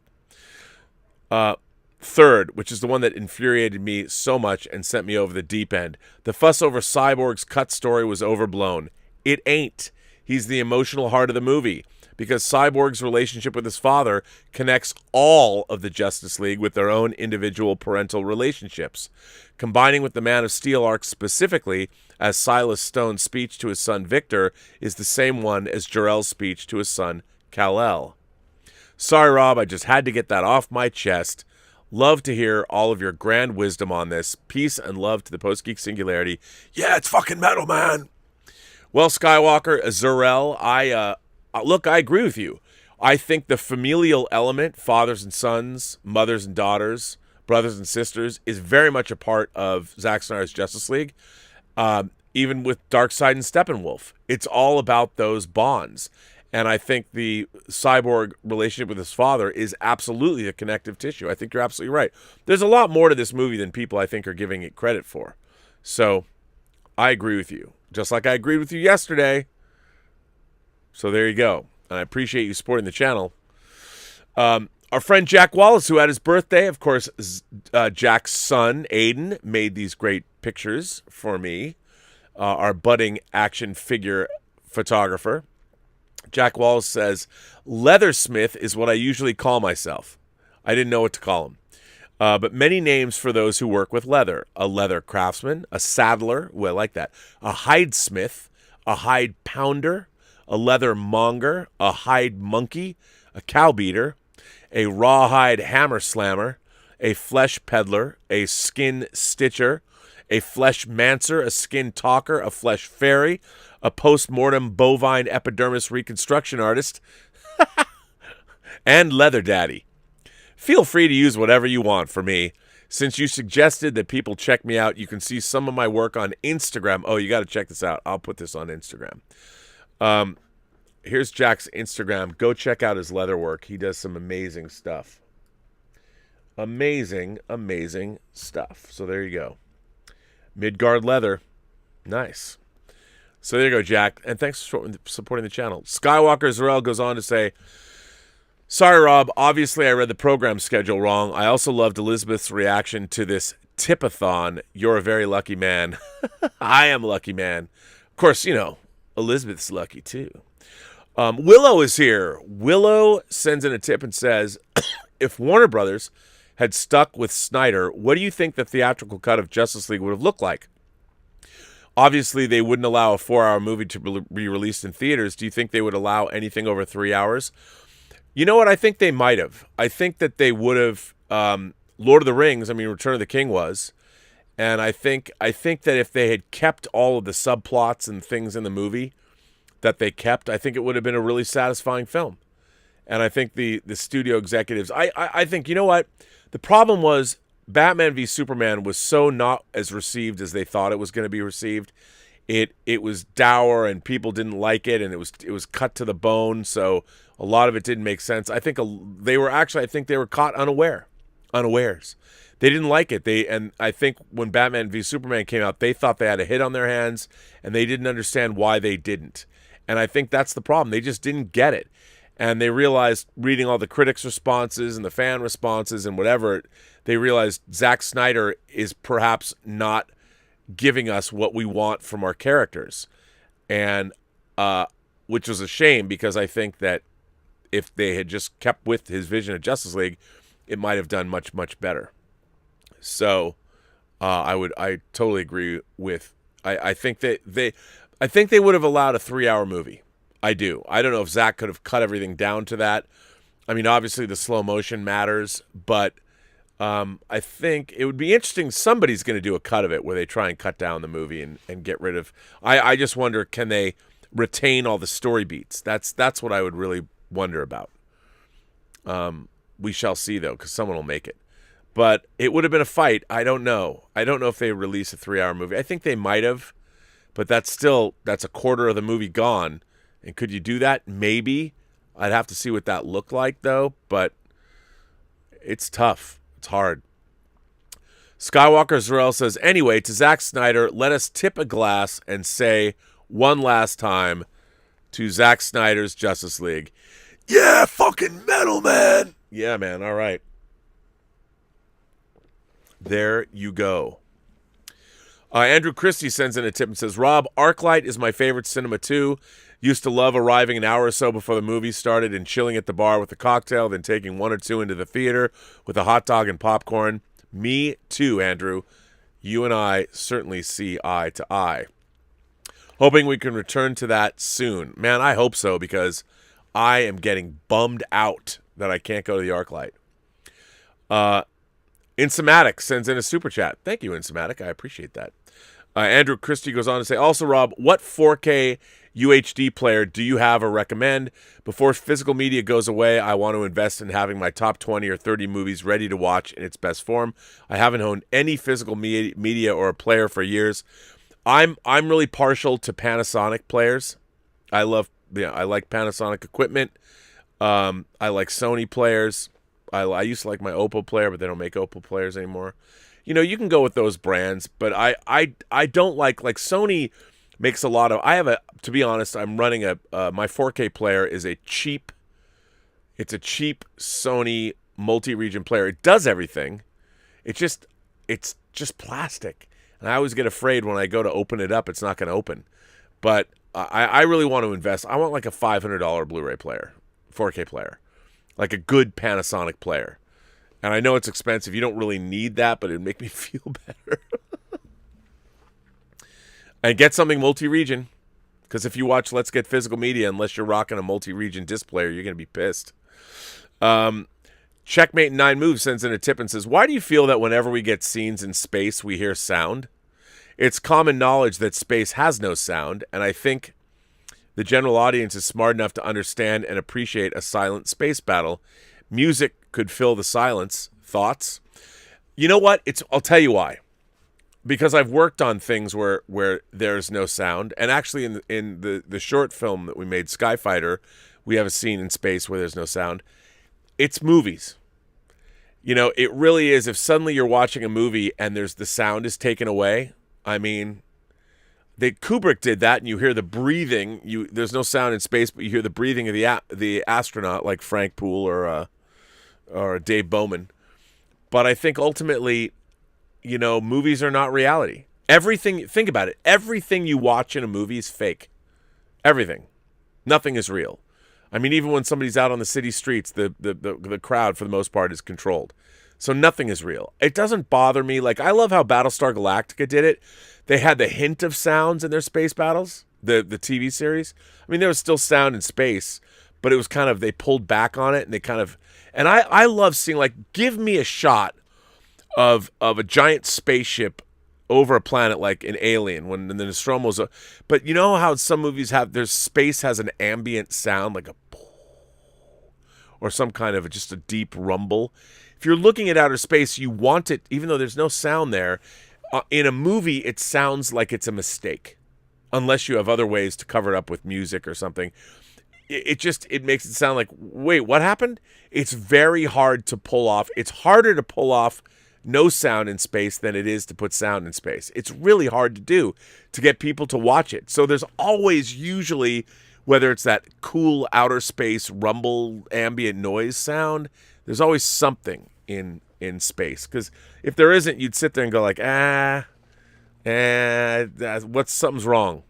Third, which is the one that infuriated me so much and sent me over the deep end. The fuss over Cyborg's cut story was overblown. It ain't. He's the emotional heart of the movie because Cyborg's relationship with his father connects all of the Justice League with their own individual parental relationships. Combining with the Man of Steel arc specifically, as Silas Stone's speech to his son Victor is the same one as Jor-El's speech to his son Kal-El. Sorry, Rob, I just had to get that off my chest. Love to hear all of your grand wisdom on this. Peace and love to the Post-Geek Singularity. Yeah, it's fucking metal, man. Well, Skywalker, Zarel, I agree with you. I think the familial element, fathers and sons, mothers and daughters, brothers and sisters, is very much a part of Zack Snyder's Justice League. Even with Darkseid and Steppenwolf, it's all about those bonds. And I think the Cyborg relationship with his father is absolutely the connective tissue. I think you're absolutely right. There's a lot more to this movie than people, I think, are giving it credit for. So I agree with you. Just like I agreed with you yesterday. So there you go. And I appreciate you supporting the channel. Our friend Jack Wallace, who had his birthday, of course, Jack's son, Aiden, made these great pictures for me. Our budding action figure photographer. Jack Wallace says, Leathersmith is what I usually call myself. I didn't know what to call him. But many names for those who work with leather. A leather craftsman, a saddler, well, I like that. A hidesmith, a hide pounder, a leather monger, a hide monkey, a cow beater, a rawhide hammer slammer, a flesh peddler, a skin stitcher, a flesh mancer, a skin talker, a flesh fairy, a post-mortem bovine epidermis reconstruction artist, and leather daddy. Feel free to use whatever you want for me. Since you suggested that people check me out, you can see some of my work on Instagram. Oh, you got to check this out. I'll put this on Instagram. Here's Jack's Instagram. Go check out his leather work. He does some amazing stuff. Amazing, amazing stuff. So there you go. Midgard leather. Nice. So there you go, Jack. And thanks for supporting the channel. Skywalker Zarel goes on to say, sorry, Rob. Obviously, I read the program schedule wrong. I also loved Elizabeth's reaction to this tipathon. You're a very lucky man. I am a lucky man. Of course, you know, Elizabeth's lucky too. Willow is here. Willow sends in a tip and says, if Warner Brothers had stuck with Snyder, what do you think the theatrical cut of Justice League would have looked like? Obviously, they wouldn't allow a 4-hour movie to be released in theaters. Do you think they would allow anything over 3 hours? You know what? I think they might have. I think that they would have. Lord of the Rings, I mean, Return of the King was. And I think that if they had kept all of the subplots and things in the movie that they kept, I think it would have been a really satisfying film. And I think the studio executives, I think, you know what? The problem was Batman v Superman was so not as received as they thought it was going to be received. It was dour and people didn't like it, and it was cut to the bone, so a lot of it didn't make sense. I think they were caught unawares. They didn't like it. And I think when Batman v Superman came out, they thought they had a hit on their hands, and they didn't understand why they didn't. And I think that's the problem. They just didn't get it. And they realized, reading all the critics' responses and the fan responses and whatever, they realized Zack Snyder is perhaps not giving us what we want from our characters. And which was a shame, because I think that if they had just kept with his vision of Justice League, it might have done much, much better. So I totally agree with, I think that they would have allowed a 3-hour movie. I do. I don't know if Zach could have cut everything down to that. I mean, obviously the slow motion matters, but I think it would be interesting. Somebody's going to do a cut of it where they try and cut down the movie and get rid of. I just wonder, can they retain all the story beats? That's what I would really wonder about. We shall see, though, because someone will make it. But it would have been a fight. I don't know. I don't know if they release a 3-hour movie. I think they might have, but that's a quarter of the movie gone. And could you do that? Maybe. I'd have to see what that looked like, though. But it's tough. It's hard. Skywalker Zarel says, anyway, to Zack Snyder, let us tip a glass and say one last time to Zack Snyder's Justice League. Yeah, fucking metal, man. Yeah, man. All right. There you go. Andrew Christie sends in a tip and says, Rob, Arclight is my favorite cinema too. Used to love arriving an hour or so before the movie started and chilling at the bar with a cocktail, then taking one or two into the theater with a hot dog and popcorn. Me too, Andrew. You and I certainly see eye to eye. Hoping we can return to that soon. Man, I hope so, because I am getting bummed out that I can't go to the Arclight. Insematic sends in a super chat. Thank you, Insematic. I appreciate that. Andrew Christie goes on to say, also, Rob, what 4K UHD player do you have or recommend? Before physical media goes away, I want to invest in having my top 20 or 30 movies ready to watch in its best form. I haven't owned any physical media or a player for years. I'm really partial to Panasonic players. I like Panasonic equipment. I like Sony players. I used to like my Oppo player, but they don't make Oppo players anymore. You can go with those brands, but I don't like Sony makes a lot of. To be honest, I'm running my 4K player is a cheap Sony multi-region player. It does everything. It's just plastic. And I always get afraid when I go to open it up, it's not going to open. But I really want to invest. I want like a $500 Blu-ray player, 4K player, like a good Panasonic player. And I know it's expensive. You don't really need that, but it'd make me feel better. And get something multi-region. Because if you watch Let's Get Physical Media, unless you're rocking a multi-region disc player, you're going to be pissed. Checkmate 9 Moves sends in a tip and says, why do you feel that whenever we get scenes in space, we hear sound? It's common knowledge that space has no sound, and I think the general audience is smart enough to understand and appreciate a silent space battle. Music could fill the silence. Thoughts? You know what? I'll tell you why. Because I've worked on things where there's no sound, and actually in the short film that we made, Skyfighter, we have a scene in space where there's no sound. It's movies. It really is. If suddenly you're watching a movie and the sound is taken away, I mean, Kubrick did that, and you hear the breathing. There's no sound in space, but you hear the breathing of the astronaut, like Frank Poole or Dave Bowman. But I think ultimately, movies are not reality. Everything. Think about it. Everything you watch in a movie is fake. Everything. Nothing is real. I mean, even when somebody's out on the city streets, the crowd, for the most part, is controlled. So nothing is real. It doesn't bother me. Like, I love how Battlestar Galactica did it. They had the hint of sounds in their space battles, the TV series. I mean, there was still sound in space, but it was kind of, they pulled back on it, and they kind of, and I love seeing, give me a shot of a giant spaceship over a planet like an Alien when the Nostromo's. But you know how some movies their space has an ambient sound, like a or some kind of just a deep rumble. If you're looking at outer space, you want it, even though there's no sound there. In a movie, it sounds like it's a mistake, unless you have other ways to cover it up with music or something. It makes it sound like, wait, what happened? It's very hard to pull off. It's harder to pull off no sound in space than it is to put sound in space. It's really hard to do to get people to watch it. So there's always usually, whether it's that cool outer space rumble ambient noise sound, there's always something in space. Because if there isn't, you'd sit there and go like, something's wrong.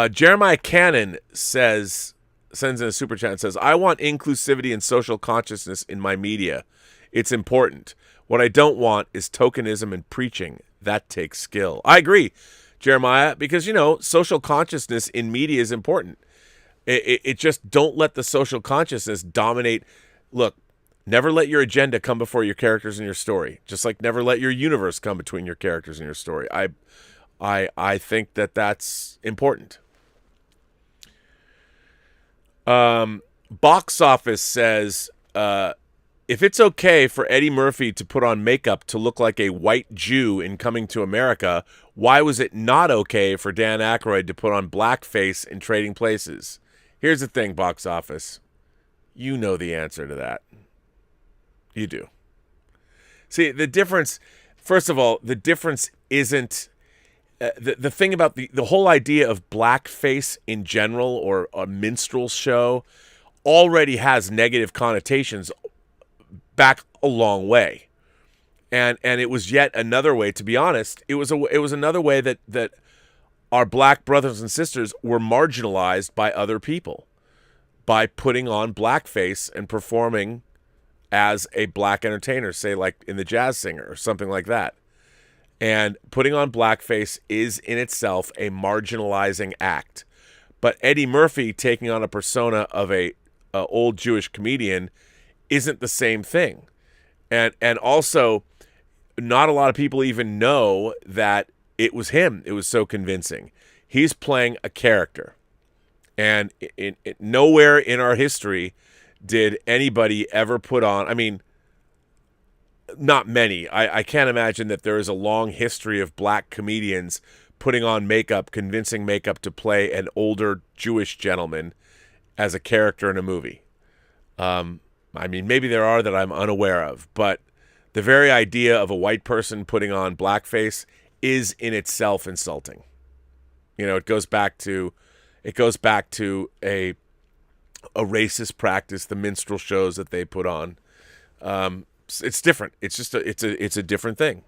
Jeremiah Cannon sends in a super chat and says, I want inclusivity and social consciousness in my media. It's important. What I don't want is tokenism and preaching. That takes skill. I agree, Jeremiah, because, social consciousness in media is important. It just, don't let the social consciousness dominate. Look, never let your agenda come before your characters and your story. Just like never let your universe come between your characters and your story. I think that's important. Box Office says, if it's okay for Eddie Murphy to put on makeup to look like a white Jew in Coming to America, why was it not okay for Dan Aykroyd to put on blackface in Trading Places? Here's the thing, Box Office. You know the answer to that. You do. See, the difference, first of all, the difference isn't, the thing about the whole idea of blackface in general, or a minstrel show, already has negative connotations back a long way, and it was yet another way. To be honest, it was another way that our black brothers and sisters were marginalized by other people by putting on blackface and performing as a black entertainer, say like in The Jazz Singer or something like that. And putting on blackface is in itself a marginalizing act. But Eddie Murphy taking on a persona of a old Jewish comedian isn't the same thing. And also, not a lot of people even know that it was him. It was so convincing. He's playing a character. And nowhere in our history did anybody ever put on, I mean, not many. I can't imagine that there is a long history of black comedians putting on makeup, convincing makeup to play an older Jewish gentleman as a character in a movie. I mean, maybe there are that I'm unaware of, but the very idea of a white person putting on blackface is in itself insulting. You know, it goes back to a racist practice, the minstrel shows that they put on. It's different. It's just it's a different thing.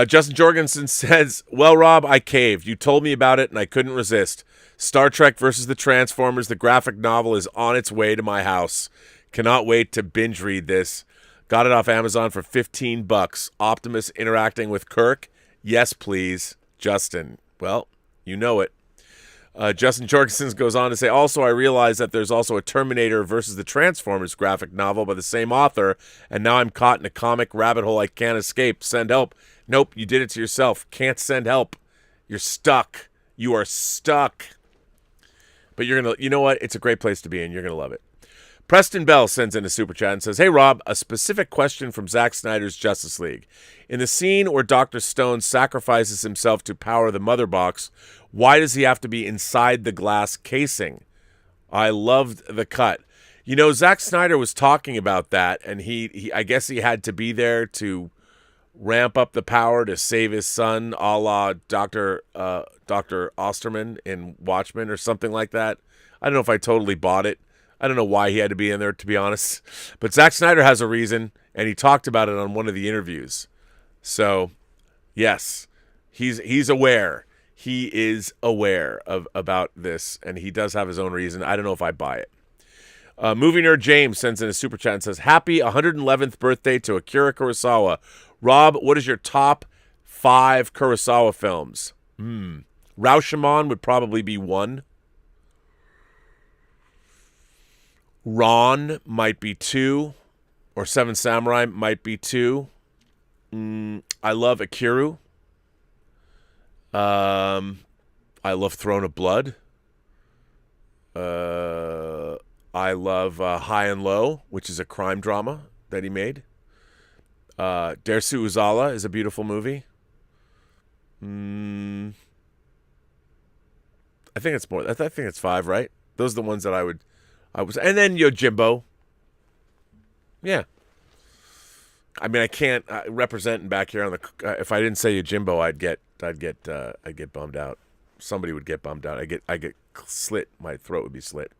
Justin Jorgensen says, well, Rob, I caved. You told me about it, and I couldn't resist. Star Trek versus the Transformers, the graphic novel, is on its way to my house. Cannot wait to binge read this. Got it off Amazon for $15. Optimus interacting with Kirk? Yes, please. Justin. Well, you know it. Justin Jorgensen goes on to say, also, I realize that there's also a Terminator versus the Transformers graphic novel by the same author, and now I'm caught in a comic rabbit hole I can't escape. Send help. Nope, you did it to yourself. Can't send help. You're stuck. You are stuck. But you know what? It's a great place to be, and you're going to love it. Preston Bell sends in a super chat and says, hey, Rob, a specific question from Zack Snyder's Justice League. In the scene where Dr. Stone sacrifices himself to power the Mother Box, why does he have to be inside the glass casing? I loved the cut. You know, Zack Snyder was talking about that, and he I guess he had to be there to ramp up the power to save his son, a la Dr. Osterman in Watchmen or something like that. I don't know if I totally bought it. I don't know why he had to be in there, to be honest. But Zack Snyder has a reason, and he talked about it on one of the interviews. So, yes, he's aware. He is aware about this, and he does have his own reason. I don't know if I buy it. Movie Nerd James sends in a super chat and says, happy 111th birthday to Akira Kurosawa. Rob, what is your top 5 Kurosawa films? Rashomon would probably be 1. Ron might be 2, or Seven Samurai might be 2. I love Akiru. I love Throne of Blood. I love High and Low, which is a crime drama that he made. Dersu Uzala is a beautiful movie. I think it's more. I think it's 5, right? Those are the ones that I was, and then Yojimbo. Yeah. I mean, I can't representing back here on the. If I didn't say Yojimbo, I'd get bummed out. Somebody would get bummed out. I get slit. My throat would be slit.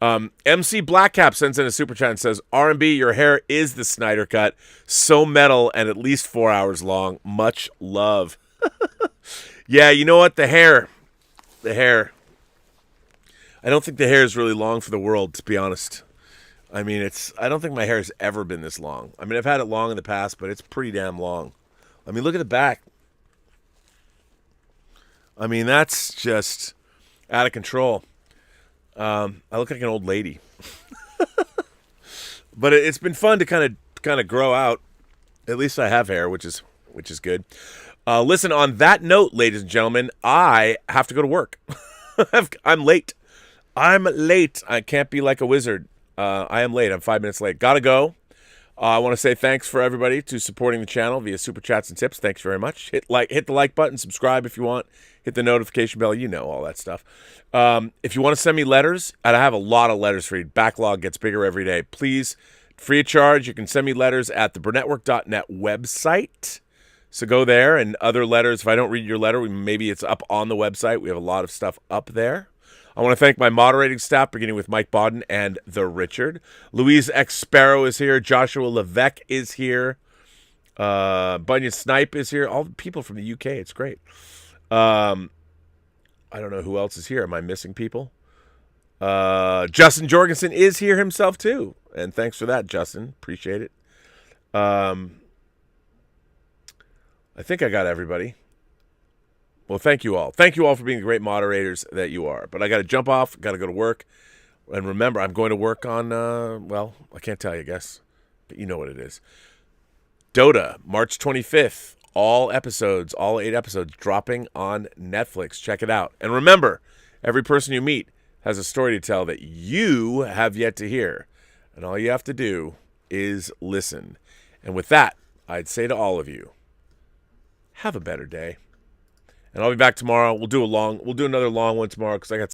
MC Blackcap sends in a super chat and says, R&B, your hair is the Snyder cut. So metal and at least 4 hours long. Much love. Yeah, you know what? The hair. I don't think the hair is really long for the world, to be honest. I mean, I don't think my hair has ever been this long. I mean, I've had it long in the past, but it's pretty damn long. I mean, look at the back. I mean, that's just out of control. I look like an old lady. But it's been fun to kind of grow out. At least I have hair, which is good. Listen, on that note, ladies and gentlemen, I have to go to work. I'm late. I can't be like a wizard. I am late. I'm 5 minutes late. Gotta go. I want to say thanks for everybody to supporting the channel via Super Chats and Tips. Thanks very much. Hit the like button, subscribe if you want. Hit the notification bell. You know all that stuff. If you want to send me letters, and I have a lot of letters for you. Backlog gets bigger every day. Please, free of charge, you can send me letters at the Burnettwork.net website. So go there, and other letters. If I don't read your letter, maybe it's up on the website. We have a lot of stuff up there. I want to thank my moderating staff, beginning with Mike Bodden and the Richard. Louise X. Sparrow is here. Joshua Levesque is here. Bunyan Snipe is here. All the people from the UK. It's great. I don't know who else is here. Am I missing people? Justin Jorgensen is here himself, too. And thanks for that, Justin. Appreciate it. I think I got everybody. Well, thank you all. Thank you all for being the great moderators that you are. But I got to jump off. Got to go to work. And remember, I'm going to work on, well, I can't tell you, I guess, but you know what it is. Dota, March 25th. All 8 episodes dropping on Netflix. Check it out. And remember, every person you meet has a story to tell that you have yet to hear. And all you have to do is listen. And with that, I'd say to all of you, have a better day. And I'll be back tomorrow. We'll do another long one tomorrow because I got